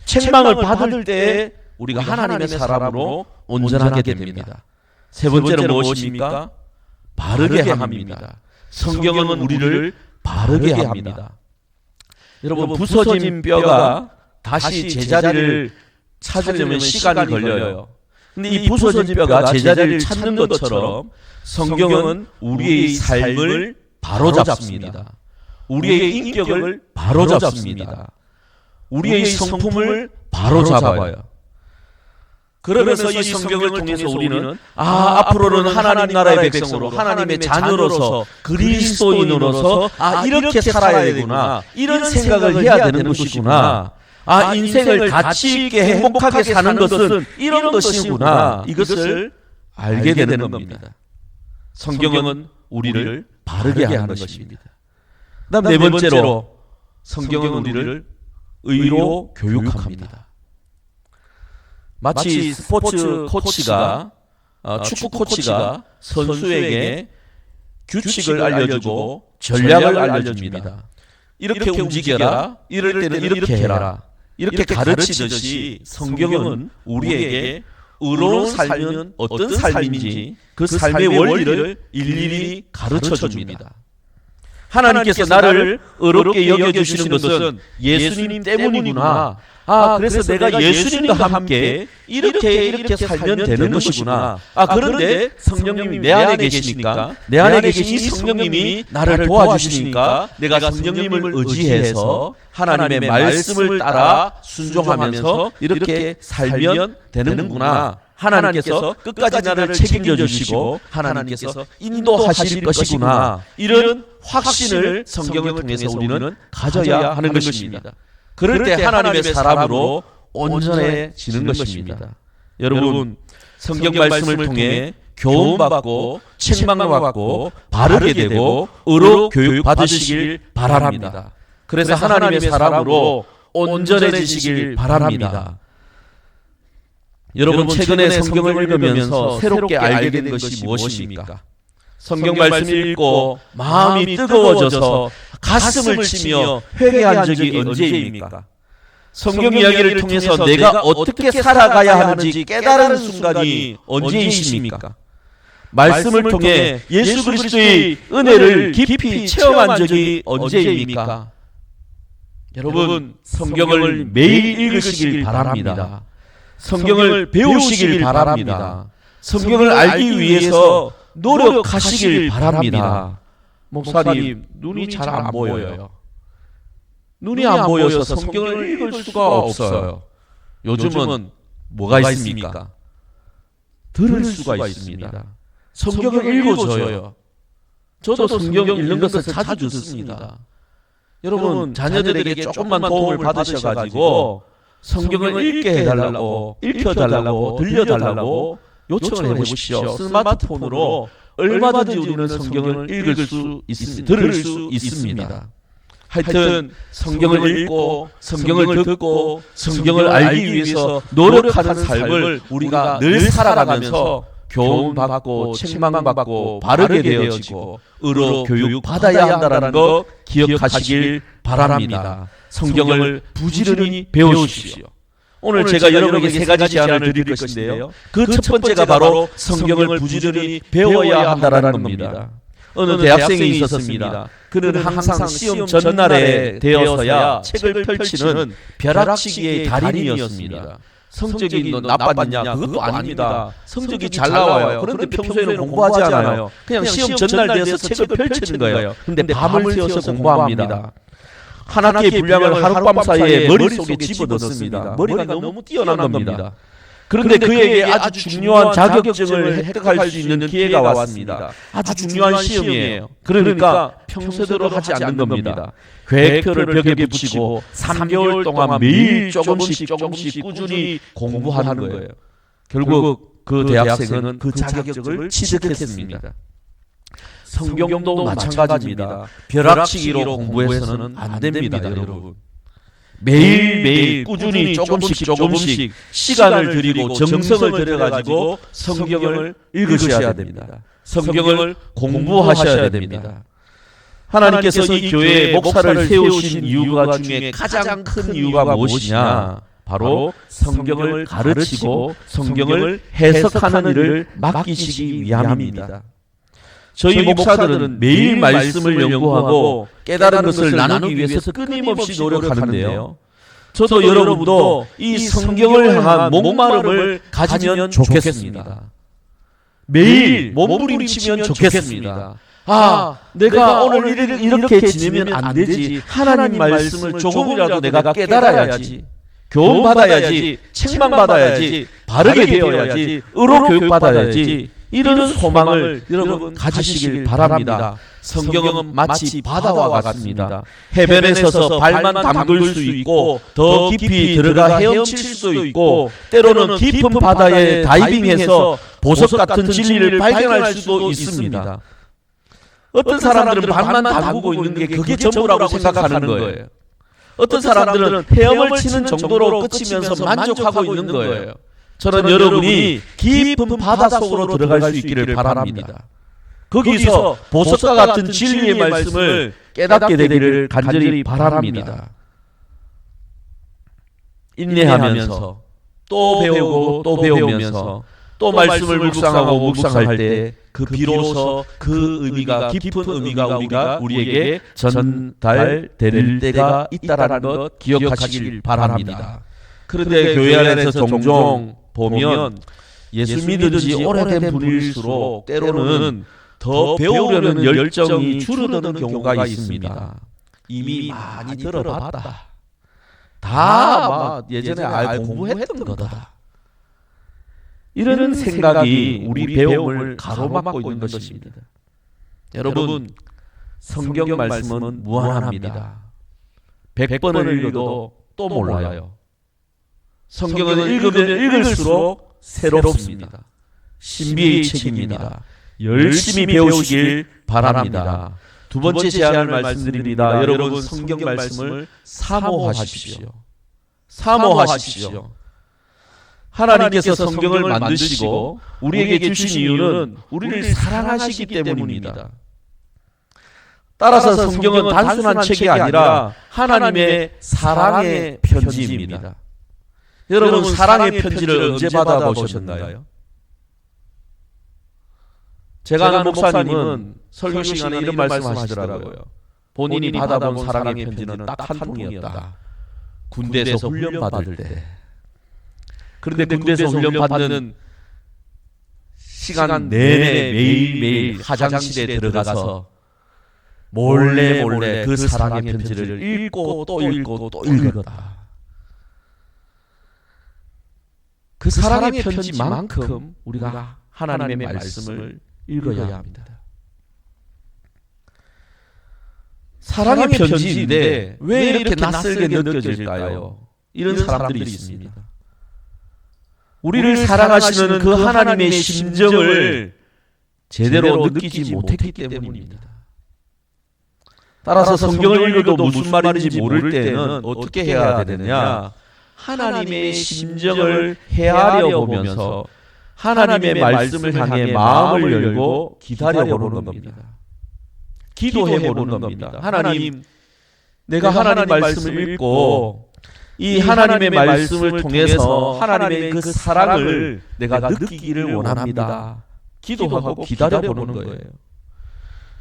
책망을 받을 때 우리가 하나님의 사람으로 온전하게 됩니다. 세 번째는 무엇입니까? 바르게 합니다. 성경은 우리를 바르게 합니다. 여러분, 부서진 뼈가 다시 제자리를 찾으려면 시간이 걸려요. 근데 이 부서진 뼈가 제자리를 찾는 것처럼 성경은 우리의 삶을 바로잡습니다. 우리의 인격을 바로잡습니다. 우리의 성품을 바로잡아요. 그러면서 이 성경을 통해서 우리는 앞으로는 하나님 나라의 백성으로 하나님의 자녀로서 그리스도인으로서 이렇게 살아야 되구나, 이런 생각을 해야 되는 것이구나, 인생을 가치 있게 행복하게 사는 것은 이런 것이구나, 이것을 알게 되는 겁니다. 성경은 우리를 바르게 하는 것입니다. 그다음 네 번째로 성경은 우리를 의로 교육합니다. 마치 스포츠 코치가 축구 코치가 선수에게 규칙을 알려주고 전략을 알려줍니다. 이렇게 움직여라, 이럴 때는 이렇게 해라, 이렇게 가르치듯이 성경은 우리에게 의로운 삶은 어떤 삶인지 그 삶의 원리를 일일이 가르쳐 줍니다. 하나님께서 나를 의롭게 여겨주시는 것은 예수님 때문이구나. 그래서 내가 예수님과 함께 이렇게 살면 되는 것이구나. 그런데 성령님이 내 안에 계시니까, 내 안에 계신 이 성령님이 나를 도와주시니까 내가 성령님을 의지해서 하나님의 말씀을 따라 순종하면서 이렇게 살면 되는구나. 하나님께서 끝까지 나를 책임져 주시고 하나님께서 인도하실 것이구나. 이런 확신을 성경을 통해서 우리는 가져야 하는 것입니다. 그럴 때 하나님의 사람으로 온전해지는 것입니다. 여러분, 성경 말씀을 통해 교훈받고 책망받고 바르게 되고 의로 교육받으시길 바랍니다. 그래서 하나님의 사람으로 온전해지시길 바랍니다. 여러분, 최근에 성경을 읽으면서 새롭게 알게 된 것이 무엇입니까? 성경 말씀 읽고 마음이 뜨거워져서 가슴을 치며 회개한 적이 언제입니까? 성경 이야기를 통해서 내가 어떻게 살아가야 하는지 깨달은 순간이 언제이십니까? 말씀을 통해 예수 그리스도의 은혜를 깊이 체험한 적이 언제입니까? 여러분, 성경을 매일 읽으시길 바랍니다. 성경을 배우시길 바랍니다. 성경을 알기 위해서 노력하시길 바랍니다. 목사님, 눈이 잘 안 보여요. 눈이 안 보여서 성경을 읽을 수가 없어요. 요즘은 뭐가 있습니까? 들을 수가 있습니다. 성경을 읽어줘요. 저도 성경 읽는 것을 자주 듣습니다. 여러분, 자녀들에게 조금만 도움을 받으셔가지고 성경을 읽게 해달라고, 읽혀달라고, 들려달라고 요청을 해보십시오. 스마트폰으로 얼마든지 우리는 성경을 읽을 수 있습니다. 들을 수 있습니다. 하여튼 성경을 읽고 성경을 듣고 성경을 알기 위해서 노력하는 삶을 우리가 늘 살아가면서 교훈받고 책망받고 바르게 되어지고 의로 교육받아야 한다는 거 기억하시길 바랍니다. 성경을 부지런히 배우십시오. 오늘 제가 여러분에게 세 가지 제안을 드릴 것인데요. 그 첫 번째가 바로 성경을 부지런히 배워야 한다는 겁니다. 어느 대학생이 있었습니다. 그는 항상 시험 전날에 되어서야 책을 펼치는 벼락치기의 달인이었습니다. 성적이 나빴냐? 그것도 아닙니다. 성적이 잘 나와요. 그런데 평소에는 공부하지 않아요. 그냥 시험 전날 돼서 책을 펼치는 거예요. 그런데 밤을 새워서 공부합니다. 한 학기의 분량을 하룻밤 사이에 머릿속에 집어넣습니다. 머리가 너무 뛰어난 겁니다. 그런데 그에게 아주 중요한 자격증을 획득할 수 있는 기회가 왔습니다. 아주 중요한 시험이에요. 그러니까 평소대로 하지 않는 겁니다. 계획표를 벽에 붙이고 3개월 동안 매일 조금씩 꾸준히 공부하는 거예요. 결국 그 대학생은 그 자격증을 취득했습니다. 성경도 마찬가지입니다. 벼락치기로 공부해서는 안 됩니다, 여러분. 매일매일 꾸준히 조금씩 시간을 들이고 정성을 들여가지고 성경을 읽으셔야 됩니다. 성경을 공부하셔야 됩니다. 하나님께서 이 교회에 목사를 세우신 이유가 중에 가장 큰 이유가 무엇이냐? 바로 성경을 가르치고 성경을 해석하는 일을 맡기시기 위함입니다. 저희 목사들은 매일 말씀을 연구하고 깨달은 것을 나누기 위해서 끊임없이 노력하는데요. 저도 여러분도 이 성경을 향한 목마름을 가지면 좋겠습니다. 매일 몸부림치면 좋겠습니다. 내가 오늘 이렇게 지내면 안 되지. 하나님 말씀을 조금이라도 내가 깨달아야지. 교훈받아야지. 책망받아야지. 바르게 되어야지, 의로 교육받아야지, 이런 소망을 여러분 가지시길 바랍니다. 성경은 마치 바다와 같습니다. 해변에 서서 발만 담글 수 있고 더 깊이 들어가 헤엄칠 수도 있고 때로는 깊은 바다에 다이빙해서 보석 같은 진리를 발견할 수도 있습니다. 어떤 사람들은 발만 담그고 있는 게 그게 전부라고 생각하는 거예요. 어떤 사람들은 헤엄을 치는 정도로 그치면서 만족하고 있는 거예요. 저는 여러분이 깊은 바다 속으로 들어갈 수 있기를 바랍니다. 거기서 보석과 같은 진리의 말씀을 깨닫게 되기를 간절히 바랍니다. 인내하면서 또 배우고 또 배우면서 또 말씀을 묵상하고 묵상할 때 그 비로소 그 의미가 깊은 의미가 우리에게 전달될 때가 있다라는 것 기억하시길 바랍니다. 그런데 교회 안에서 종종 보면 예수 믿은 지 오래된 분일수록 때로는 더 배우려는 열정이 줄어드는 경우가 있습니다. 이미 많이 들어봤다. 다 예전에 알고 공부했던 거다. 이런 생각이 우리 배움을 가로막고 있는 것입니다. 여러분, 성경 말씀은 무한합니다. 100번을 읽어도 또 몰라요. 성경은 읽으면 읽을수록 새롭습니다. 신비의 책입니다. 열심히 배우시길 바랍니다. 두 번째 제안을 말씀드립니다. 여러분, 성경 말씀을 사모하십시오. 사모하십시오. 하나님께서 성경을 만드시고 우리에게 주신 이유는 우리를 사랑하시기 때문입니다. 따라서 성경은 단순한 책이 아니라 하나님의 사랑의 편지입니다. 여러분, 사랑의 편지를 언제 받아보셨나요? 제가 아는 목사님은 설교 시간에 이런 말씀하시더라고요. 본인이 받아본 사랑의 편지는 딱 한 통이었다. 군대에서 훈련 받을 때. 그런데 군대에서 훈련 받는 시간 내내 매일매일 화장실에 들어가서 몰래 그 사랑의 편지를 읽고 또 읽고 또 읽었다. 그 사랑의 편지만큼 우리가 하나님의 말씀을 읽어야 합니다. 사랑의 편지인데 왜 이렇게 낯설게 느껴질까요? 이런 사람들이 있습니다. 우리를 사랑하시는 그 하나님의 심정을 제대로 느끼지 못했기 때문입니다. 따라서 성경을 읽어도 무슨 말인지 모를 때는 어떻게 해야 되느냐? 하나님의 심정을 헤아려 보면서 하나님의 말씀을 향해 마음을 열고 기다려보는 겁니다. 기도해보는 겁니다. 하나님, 내가 하나님 말씀을 읽고 이 하나님의 말씀을 통해서 하나님의 그 사랑을 내가 느끼기를 원합니다. 기도하고 기다려보는 거예요.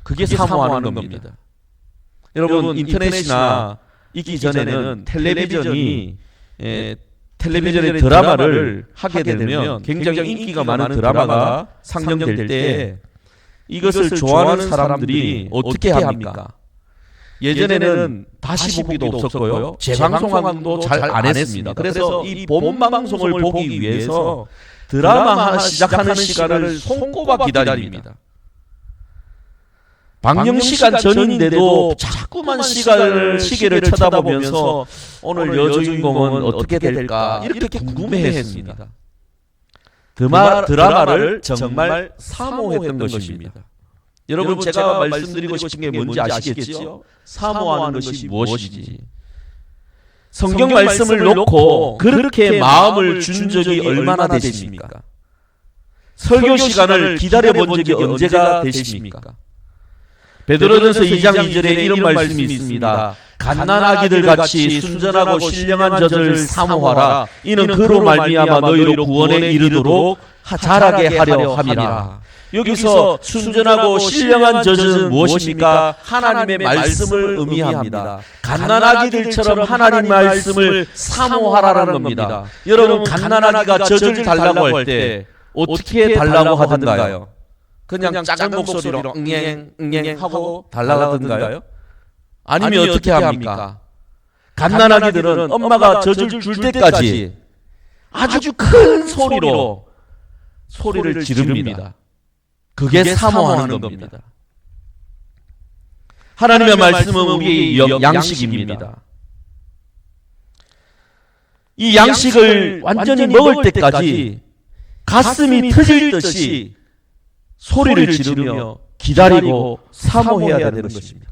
그게 사모하는 겁니다. 여러분, 인터넷이나 있기 전에는 텔레비전에 드라마를 하게 되면 굉장히 인기가 많은 드라마가 상영될 때 이것을 좋아하는 사람들이 어떻게 합니까? 예전에는 다시 보기도 없었고요. 재방송도 잘 안 했습니다. 그래서 이 본방송을 보기 위해서 드라마 하나 시작하는 시간을 손꼽아 기다립니다. 방영 시간 전인데도 자꾸만 시계를 쳐다보면서 오늘 여주인공은 어떻게 될까 이렇게 궁금해했습니다. 드라마를 정말 사모했던 것입니다. 여러분, 제가 말씀드리고 싶은 게 뭔지 아시겠죠? 사모하는 것이 무엇인지. 성경 말씀을 놓고 그렇게 마음을 준 적이 얼마나 되십니까? 설교 시간을 기다려본 적이 언제가 되십니까? 베드로전서 2장 2절에 이런 말씀이 있습니다. 갓난아기들 같이 순전하고 신령한 젖을 사모하라. 이는 그로 말미암아 너희로 구원에 이르도록 자라게 하려 함이라. 여기서 순전하고 신령한 젖은 무엇입니까? 하나님의 말씀을 의미합니다. 갓난아기들처럼 하나님 말씀을 사모하라는 겁니다. 여러분, 갓난아기가 젖을 달라고 할 때 어떻게 달라고 하던가요? 그냥 작은 목소리로 응앵 하고 달라가던가요? 아니면 어떻게 합니까? 갓난아기들은 엄마가 젖을 줄 때까지 아주 큰 소리로 소리를 지릅니다. 그게 사모하는 겁니다. 하나님의 말씀은 우리의 양식입니다. 이 양식을 완전히 먹을 때까지 가슴이 터질 듯이 소리를 지르며 기다리고 사모해야 되는 것입니다.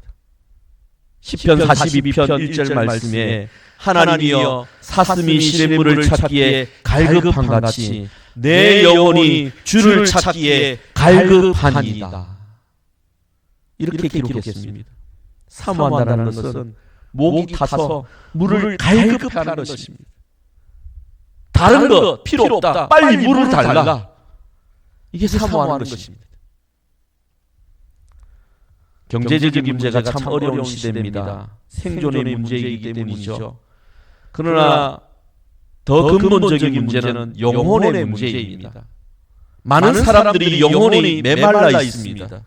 시편 42편 1절 말씀에 하나님이여 사슴이 시냇물을 찾기에 갈급한 같이 내 영혼이 주를 찾기에 갈급하니이다. 이렇게 기록했습니다. 사모한다는 것은 목이 타서 물을 갈급하는 것입니다. 다른 것 필요 없다. 빨리 물을 달라. 이게 사모하는 것입니다. 경제적인 문제가 참 어려운 시대입니다. 생존의 문제이기 때문이죠. 그러나 더 근본적인 문제는 영혼의 문제입니다. 많은 사람들이 영혼이 메말라 있습니다.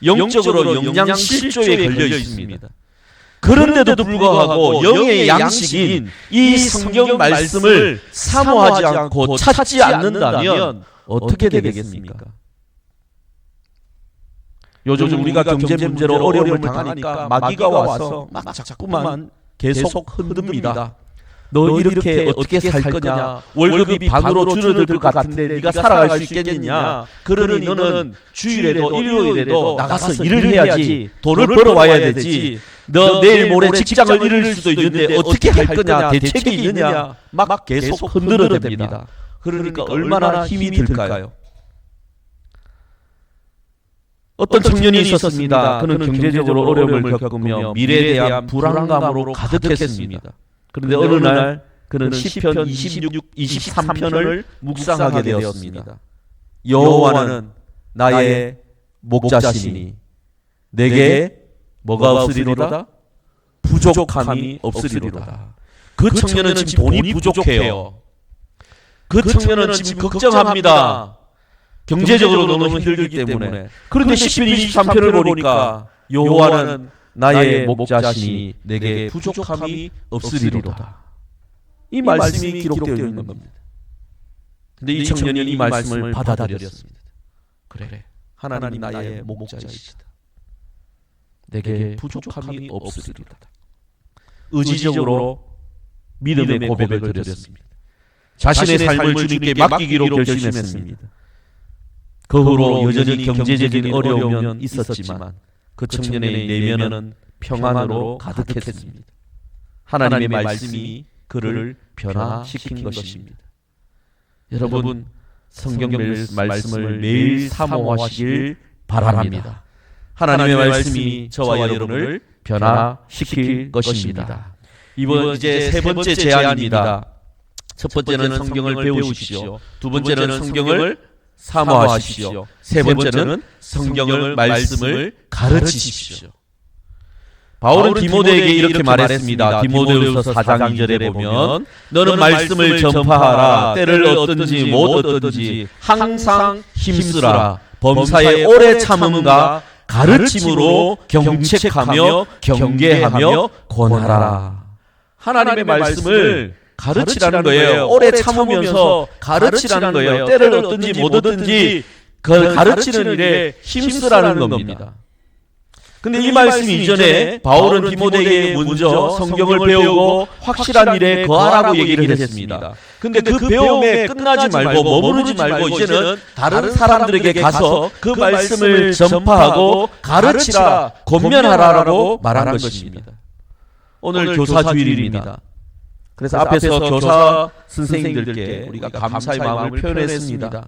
영적으로 영양실조에 걸려 있습니다. 그런데도 불구하고 영의 양식인 이 성경 말씀을 사모하지 않고 찾지 않는다면 어떻게 되겠습니까? 요즘 우리가 경제 문제로 어려움을 당하니까 마귀가 와서 막 자꾸만 계속 흔듭니다. 너 이렇게 어떻게 살 거냐? 월급이 반으로 줄어들 것 같은데 네가 살아갈 수 있겠느냐? 그러니 너는 주일에도 일요일에도 나가서 일을 해야지. 돈을 벌어와야 되지. 너 내일 모레 직장을 잃을 수도 있는데 어떻게 할 거냐? 대책이 있느냐? 막 계속 흔들어댑니다. 그러니까 얼마나 힘이 들까요? 어떤 청년이 있었습니다. 그는 경제적으로 어려움을 겪으며 미래에 대한 불안감으로 가득했습니다. 그런데 어느 날 그는 시편 23편을 묵상하게 되었습니다. 여호와는 나의 목자시니 내게 뭐가 없으리로다? 부족함이 없으리로다. 그 청년은 지금 돈이 부족해요. 그 청년은 지금 걱정합니다. 경제적으로 너무 힘들기 때문에. 그런데 시편 23편을 보니까 여호와는 나의 목자시니 내게 부족함이 없으리로다. 이 말씀이 기록되어 있는 겁니다. 근데 이 청년이 이 말씀을 받아들였습니다. 그래, 하나님 나의 목자이시다. 내게 부족함이 없으리로다. 의지적으로 믿음의 고백을 드렸습니다. 자신의 삶을 주님께 맡기기로 결심했습니다. 그 후로 여전히 경제적인 어려움은 있었지만 그 청년의 내면은 평안으로 가득했습니다. 하나님의 말씀이 그를 변화시킨 것입니다. 여러분, 성경 말씀을 매일 사모하시길 바랍니다. 하나님의 말씀이 저와 여러분을 변화시킬 것입니다. 이번 이제 세 번째 제안입니다. 첫 번째는 성경을 배우십시오. 두 번째는 성경을 사모하십시오. 세 번째는 성경을 말씀을 가르치십시오. 바울은 디모데에게 이렇게 말했습니다. 디모데후서 4장 2절에 보면 너는 말씀을 전파하라. 때를 얻든지 못 얻든지 항상 힘쓰라. 범사에 오래 참음과 가르침으로 경책하며 경계하며 권하라. 하나님의 말씀을 가르치라는 거예요. 오래 참으면서 가르치라는 거예요. 때를 얻든지 못 얻든지 그 가르치는 일에 힘쓰라는 겁니다. 근데 이 말씀 이전에 바울은 디모데에게 먼저 성경을 배우고 확실한 일에 거하라고 얘기를 했습니다. 근데 그 배움에 끝나지 말고 머무르지 말고 이제는 다른 사람들에게 가서 그 말씀을 전파하고 가르치라, 권면하라라고 말한 것입니다. 오늘 교사주일입니다. 그래서 앞에서 교사 선생님들께 우리가 감사의 마음을 표현했습니다.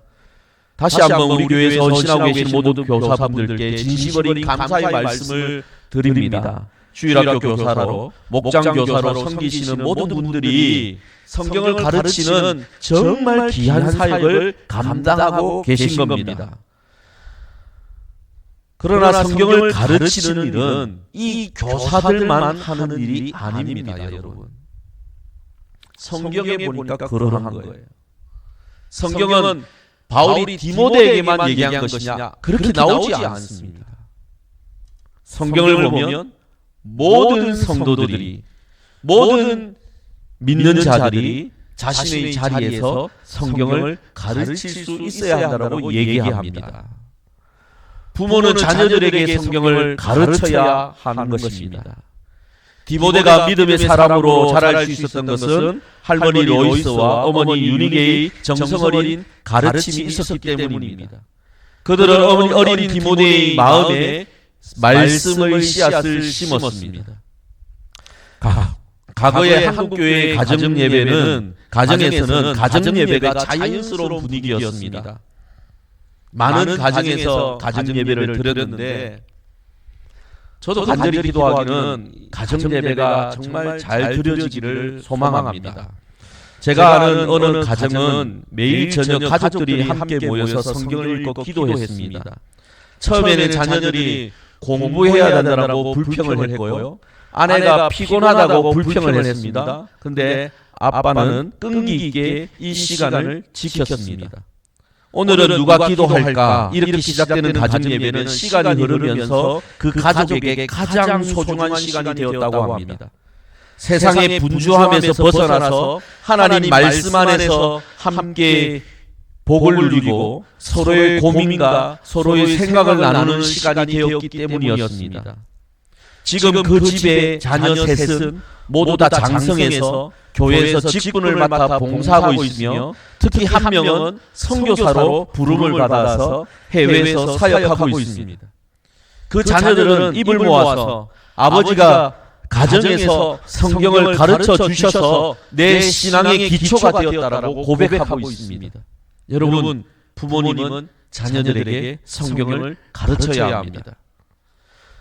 다시 한번 우리 교회에서 헌신하고 계신 모든 교사분들께 진심 어린 감사의 말씀을 드립니다. 주일학교 교사로, 목장 교사로 섬기시는 모든 분들이 성경을 가르치는 정말 귀한 사역을 감당하고 계신 겁니다. 그러나 성경을 가르치는 일은 이 교사들만 하는 일이 아닙니다, 여러분. 성경에 보니까 그러한 거예요. 성경은 바울이 디모데에게만 얘기한 것이냐? 그렇게 나오지 않습니다. 성경을 보면 모든 성도들이, 모든 믿는 자들이 자신의 자리에서 성경을 가르칠 수 있어야 한다고 얘기합니다. 부모는 자녀들에게 성경을 가르쳐야 하는 것입니다. 디모데가 믿음의 사람으로 자랄 수 있었던 것은 할머니 로이스와 어머니 유니게의 정성어린 가르침이 있었기 때문입니다. 그들은 어린 디모데의 마음에 말씀의 씨앗을 심었습니다. 과거의 한국교회의 가정예배는 가정에서는 가정예배가 자연스러운 분위기였습니다. 많은 가정에서 가정예배를 드렸는데 저도 간절히 기도하기는 가정예배가 정말 잘 드려지기를 소망합니다. 제가 아는 어느 가정은 매일 저녁 가족들이 함께 모여서 성경을 읽고 기도했습니다. 처음에는 자녀들이 공부해야 된다고 불평을 했고요. 아내가 피곤하다고 불평을 했습니다. 그런데 아빠는 끈기 있게 이 시간을 지켰습니다. 오늘은 누가 기도할까? 이렇게 시작되는 가정예배는 시간이 흐르면서 그 가족에게 가장 소중한 시간이 되었다고 합니다. 세상의 분주함에서 벗어나서 하나님 말씀 안에서 함께 복을 누리고 서로의 고민과 서로의 생각을 나누는 시간이 되었기 때문이었습니다. 지금 그 집의 자녀 셋은 모두 다 장성해서 교회에서 직분을 맡아 봉사하고 있으며 특히 한 명은 선교사로 부름을 받아서 해외에서 사역하고 있습니다. 그 자녀들은 입을 모아서 아버지가 가정에서 성경을 가르쳐 주셔서 내 신앙의 기초가 되었다라고 고백하고 있습니다. 여러분, 부모님은 자녀들에게 성경을 가르쳐야 합니다.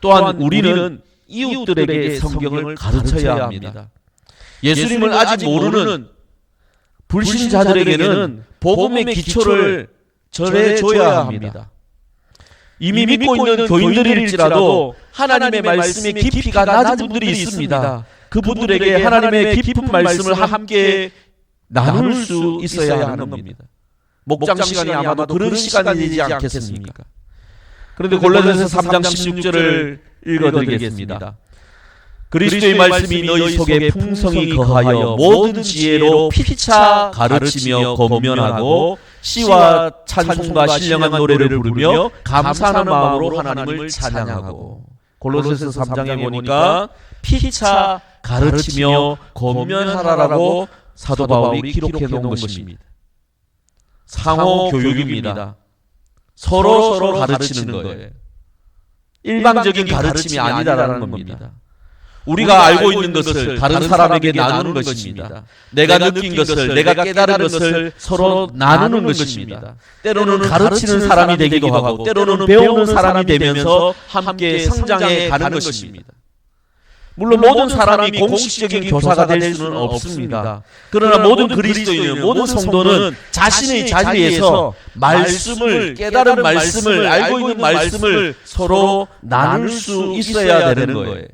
또한 우리는 이웃들에게 성경을 가르쳐야 합니다. 예수님을 아직 모르는 불신자들에게는 복음의 기초를 전해줘야 합니다. 이미 믿고 있는 교인들일지라도 하나님의 말씀의 깊이가 낮은 분들이 있습니다. 그분들에게 하나님의 깊은 말씀을 함께 나눌 수 있어야 하는 겁니다. 목장 시간이 아마도 그런 시간이 되지 않겠습니까? 그런데 골로새서 3장 16절을 읽어드리겠습니다. 그리스도의 말씀이 너희 속에 풍성히 거하여 모든 지혜로 피차 가르치며 권면하고 시와 찬송과 신령한 노래를 부르며 감사하는 마음으로 하나님을 찬양하고. 골로새서 3장에 보니까 피차 가르치며 권면하라라고 사도 바울이 기록해 놓은 것입니다. 상호 교육입니다. 서로 가르치는 거예요. 일방적인 가르침이 아니다라는 겁니다. 우리가 알고 있는 것을 다른 사람에게 나누는 것입니다. 내가 느낀 것을, 내가 깨달은 것을 서로 나누는 것입니다. 때로는 가르치는 사람이 되기도 하고 때로는 배우는 사람이 되면서 함께 성장해 가는 것입니다. 물론 모든 사람이 공식적인 교사가 될 수는 없습니다. 그러나 모든 그리스도인은, 모든 성도는 자신의 자리에서 말씀을, 깨달은 말씀을, 알고 있는 말씀을 서로 나눌 수 있어야 되는 거예요.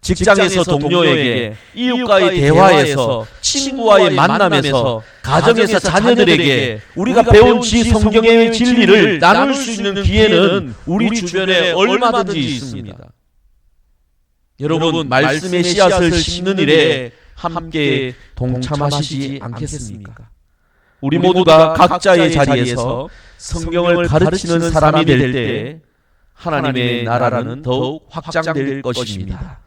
직장에서 동료에게, 이웃과의 대화에서, 친구와의 만남에서, 가정에서 자녀들에게 우리가 배운 성경의 진리를 나눌 수 있는 기회는 우리 주변에 얼마든지 있습니다. 여러분, 말씀의 씨앗을 심는 일에 함께 동참하시지 않겠습니까? 우리 모두가 각자의 자리에서 성경을 가르치는 사람이 될 때 하나님의 나라는 더욱 확장될 것입니다.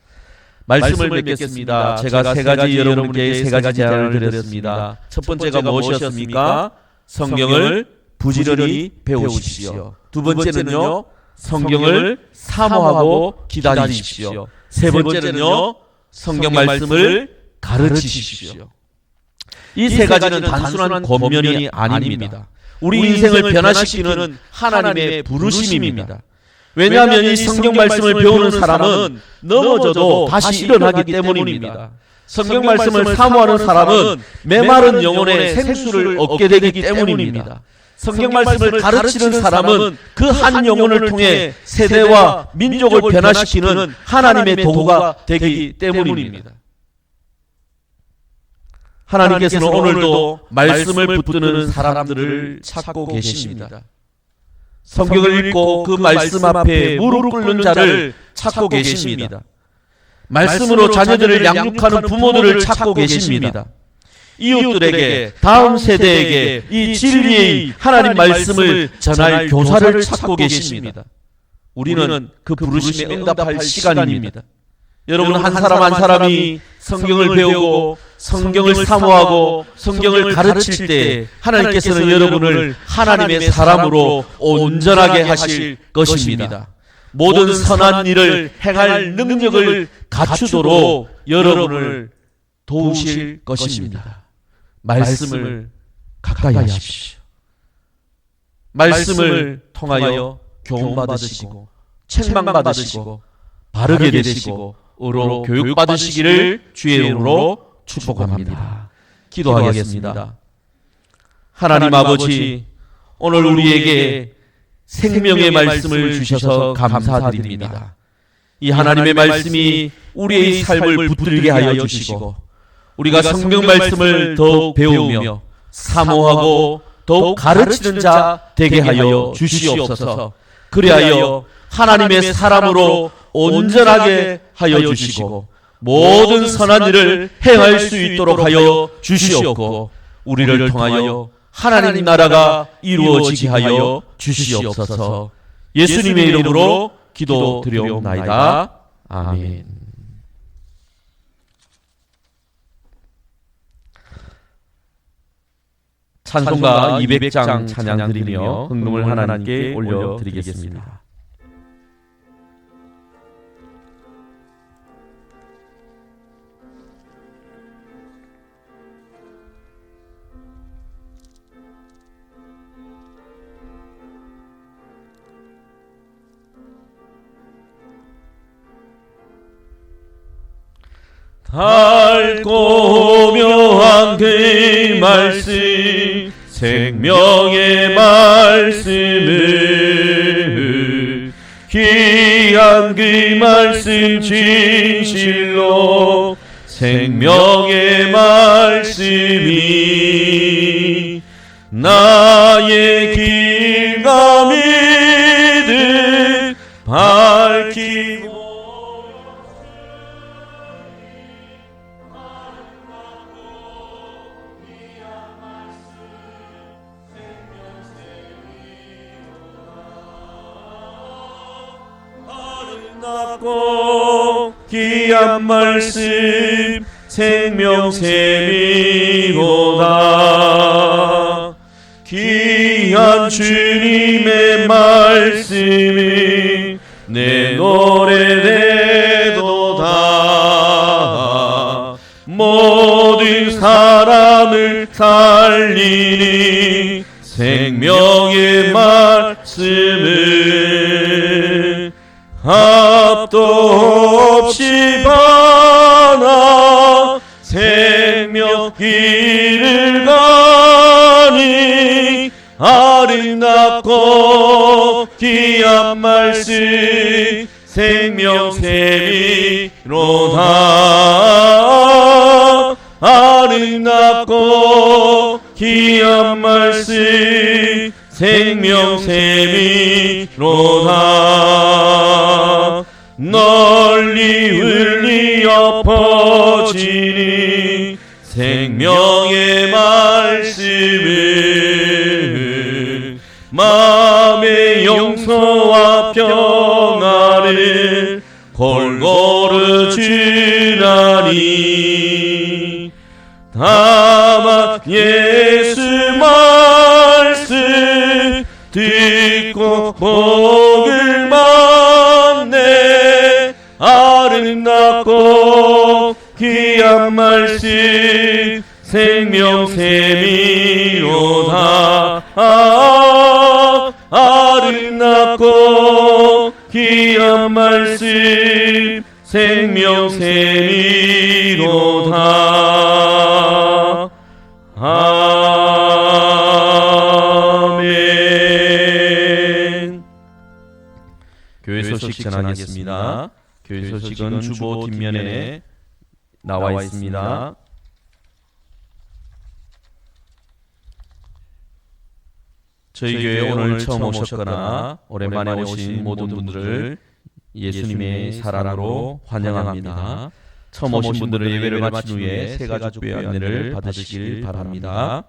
말씀을 맺겠습니다. 제가 세 가지, 여러분께 세 가지 제안을 드렸습니다. 첫 번째가 무엇이었습니까? 성경을 부지런히 배우십시오. 두 번째는요, 성경을 사모하고 기다리십시오. 세 번째는요, 성경 말씀을 가르치십시오. 이 세 가지는 단순한 권면이 아닙니다. 우리 인생을 변화시키는 하나님의 부르심입니다. 왜냐하면 이 성경 말씀을 배우는 사람은 넘어져도 다시 일어나기 때문입니다. 성경 말씀을 사모하는 사람은 메마른 영혼의 생수를 얻게 되기 때문입니다. 성경 말씀을 가르치는 사람은 그 한 영혼을 통해 세대와 민족을 변화시키는 하나님의 도구가 되기 때문입니다. 하나님께서는 오늘도 말씀을 붙드는 사람들을 찾고 계십니다. 성경을 읽고 그 말씀 앞에 무릎 꿇는 자를 찾고 계십니다. 말씀으로 자녀들을 양육하는 부모들을 찾고 계십니다. 이웃들에게, 다음 세대에게 이 진리의 하나님 말씀을 전할 교사를 찾고 계십니다. 우리는 그 부르심에 응답할 시간입니다. 여러분, 한 사람 한 사람이 성경을 배우고 성경을 사모하고 성경을 가르칠 때 하나님께서는 여러분을 하나님의 사람으로 온전하게 하실 것입니다. 모든 선한 일을 행할 능력을 갖추도록 여러분을 도우실 것입니다. 말씀을 가까이 하십시오. 말씀을 통하여 교훈받으시고 책망받으시고 바르게 되시고 의로 교육받으시기를 주의 이름으로 축복합니다. 기도하겠습니다. 하나님 아버지, 오늘 우리에게 생명의 말씀을 주셔서 감사드립니다. 이 하나님의 말씀이 우리의 삶을 붙들게 하여 주시고 우리가 성경 말씀을 더욱 배우며 사모하고 더욱 가르치는 자 되게 하여 주시옵소서. 그리하여 하나님의 사람으로 온전하게 하여 주시고 모든 선한 일을 행할 수 있도록 하여 주시옵고 우리를 통하여 하나님 나라가 이루어지게 하여 주시옵소서. 예수님의 이름으로 기도드리옵나이다. 아멘. 찬송가 200장 찬양 드리며 흥금을 하나님께 올려드리겠습니다. 달고 묘한 그 말씀 생명의 말씀을 귀한 그 말씀 진실로 생명의 말씀이 나의 길과 믿음 밝히고 귀한 말씀 생명샘이로다. 귀한 주님의 말씀이 내 노래되도다. 모든 사람을 살리니 생명의 말씀을 합도 없이 받아 생명 길을 가니 아름답고 귀한 말씀 생명샘이로다. 아름답고 귀한 말씀 생명샘이로다. 널리 울리어 퍼지니 생명의 말씀을 마음의 용서와 평안을 골고루 주나니 다만 예수 말씀 듣고 복을 받네. 아름답고 귀한 말씀 생명샘이로다. 아름답고 귀한 말씀 생명샘이로다. 아멘. 교회 소식 전하겠습니다. 교회 소식은 주보 뒷면에 나와 있습니다. 저희 교회 오늘 처음 오셨거나 오랜만에 오신 모든 분들을 예수님의 사랑으로 환영합니다. 처음 오신 분들은 예배를 마친 후에 새가족교회 안내를 받으시길 바랍니다.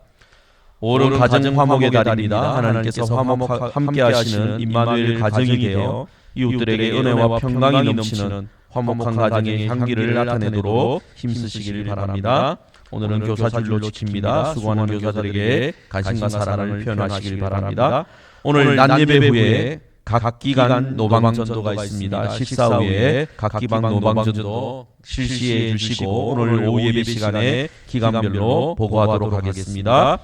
5월은 가정 화목의 달입니다. 하나님께서 화목 함께 하시는 임마누엘 가정이 되어 이웃들에게 은혜와 평강이 넘치는 화목한 가정의 향기를 나타내도록 힘쓰시길 바랍니다. 오늘은 교사주일로 지킵니다. 수고하는 교사들에게 관심과 사랑을 표현하시길 바랍니다. 오늘 낮예배 후에 각 기간 노방전도가 있습니다. 식사 후에 각 기방 노방전도 실시해 주시고 오늘 오후 예배 시간에 기간별로 보고하도록 하겠습니다.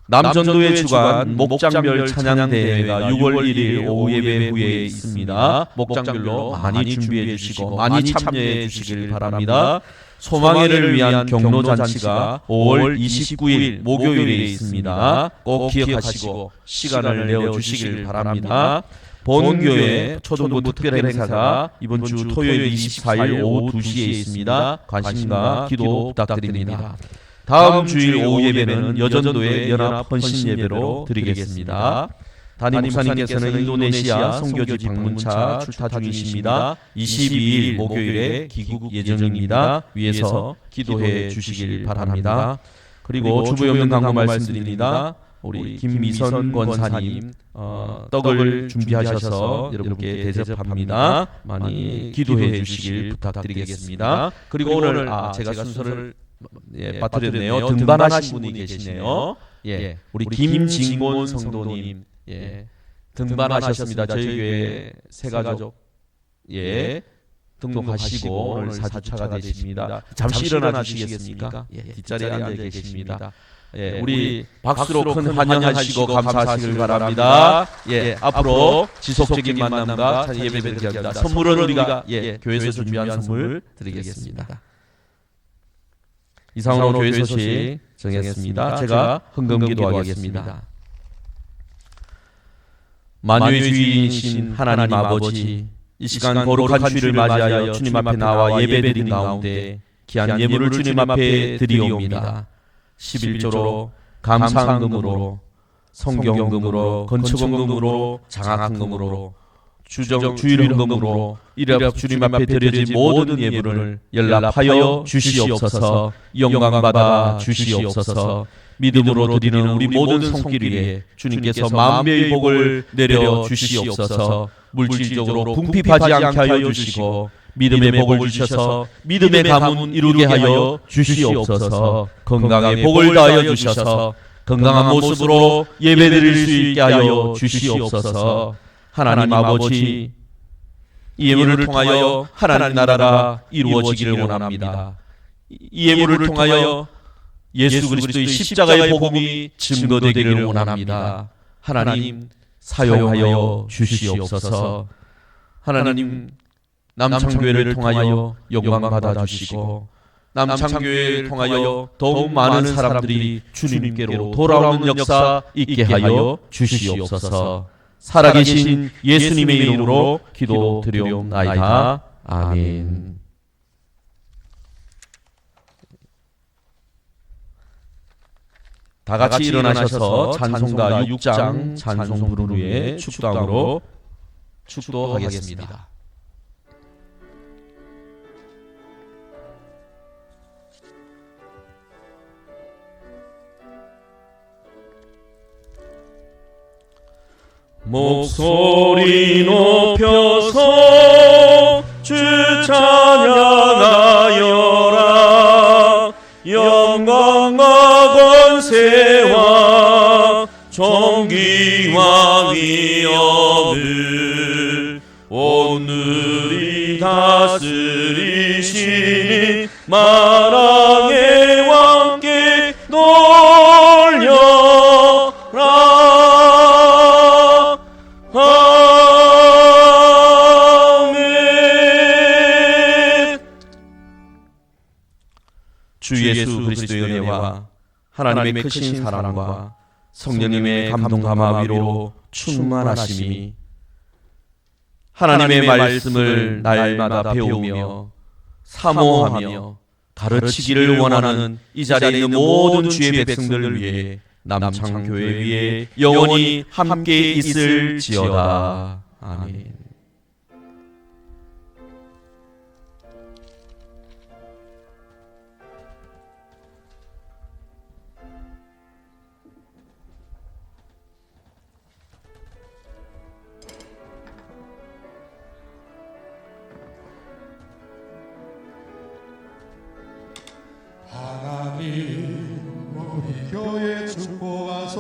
남전도의 주간 목장별 찬양대회가 6월 1일 오후 예배 후에 있습니다. 목장별로 많이 준비해 주시고 많이 참여해 주시길 바랍니다. 소망회를 위한 경로잔치가 5월 29일 목요일에 있습니다. 꼭 기억하시고 시간을 내어주시길 바랍니다. 본교회 초등부 특별 행사가 이번 주 토요일 24일 오후 2시에 있습니다. 관심과 기도 부탁드립니다. 다음 주일 오후 예배는 여전도의 연합 헌신 예배로 드리겠습니다. 담임 목사님께서는 인도네시아 선교지 방문차 출타 중이십니다. 22일 목요일에 귀국 예정입니다. 위에서 기도해 주시길 바랍니다. 그리고 주부연명 광고 말씀드립니다. 우리 김미선 권사님 떡을 준비하셔서 여러분께 대접합니다. 많이 기도해 주시길 부탁드리겠습니다. 그리고 오늘 제가 순서를 빠뜨렸네요. 등반하신 분이 계시네요. 우리 김진곤 성도님 등반하셨습니다. 저희 교회 새가족 등록하시고 오늘 4주차가 되십니다. 잠시 일어나 주시겠습니까? 뒷자리에 앉아 계십니다. 우리 박수로 큰 환영하시고 감사하시길 바랍니다. 앞으로 지속적인 만남과 예배를 드립니다. 선물은 우리가 교회에서 준비한 선물 드리겠습니다. 이상으로 교회 소식 정했습니다. 제가 헌금 기도하겠습니다. 만유의 주인이신 하나님 아버지, 이 시간 거룩한 주일을 맞이하여 주님 앞에 나와 예배드린 가운데 귀한 예물을 주님 앞에 드리옵니다. 11조로 감사헌금으로 성경헌금으로 건축헌금으로 장학헌금으로 주일헌금으로 이력 주님 앞에 드려진 모든 예물을 연락하여 주시옵소서. 영광받아 주시옵소서. 믿음으로 드리는 우리 모든 손길 위에 주님께서 만배의 복을 내려 주시옵소서. 물질적으로 궁핍하지 않게 하여 주시고 믿음의 복을 주셔서 믿음의 가문 이루게 하여 주시옵소서. 건강에 복을 다하여 주셔서 건강한 모습으로 예배드릴 수 있게 하여 주시옵소서. 하나님 아버지, 이 예물을 통하여 하나님 나라가 이루어지기를 원합니다. 이 예물을 통하여 예수 그리스도의 십자가의 복음이 증거되기를 원합니다. 하나님 사용하여 주시옵소서. 하나님 남창교회를 통하여 영광 받아주시고 남창교회를 통하여 더욱 많은 사람들이 주님께로 돌아오는 역사 있게 하여 주시옵소서. 살아계신 예수님의 이름으로 기도드리옵나이다. 아멘. 다 같이 일어나셔서 찬송가 6장 찬송 부른 후에 축도함으로 축도하겠습니다. 목소리 높여서 주 찬양하여라. 영광과 권세와 존귀와 위엄을 오늘이 다스리시니 만왕의 왕께 돌려라. 주 예수 그리스도의 은혜와 하나님의 크신 사랑과 성령님의 감동과 마비로 충만하심이 하나님의 말씀을 날마다 배우며 사모하며 가르치기를 원하는 이 자리에 있는 모든 주의 백성들을 위해 남창교회 위에 영원히 함께 있을지어다. 아멘.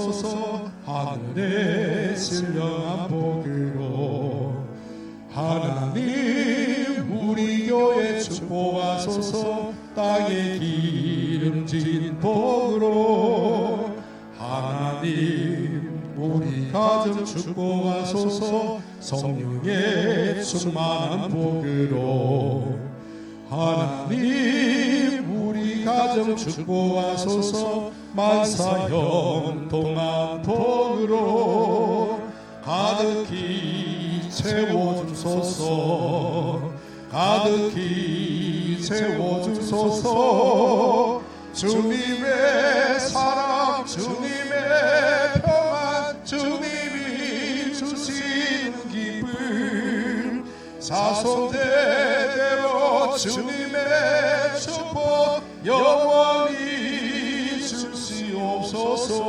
축복하소서. 하늘의 신령한 복으로 하나님 우리 교회 축복하소서. 땅에 기름진 복으로 하나님 우리 가정 축복하소서. 성령의 충만한 복으로 하나님 우리 가정 축복하소서. 만사형통한 복으로 가득히 채워주소서. 가득히 채워주소서. 주님의 사랑, 주님의 평안, 주님이 주시는 기쁨 자손대대로 주님의 축복 영원히 주시옵소서.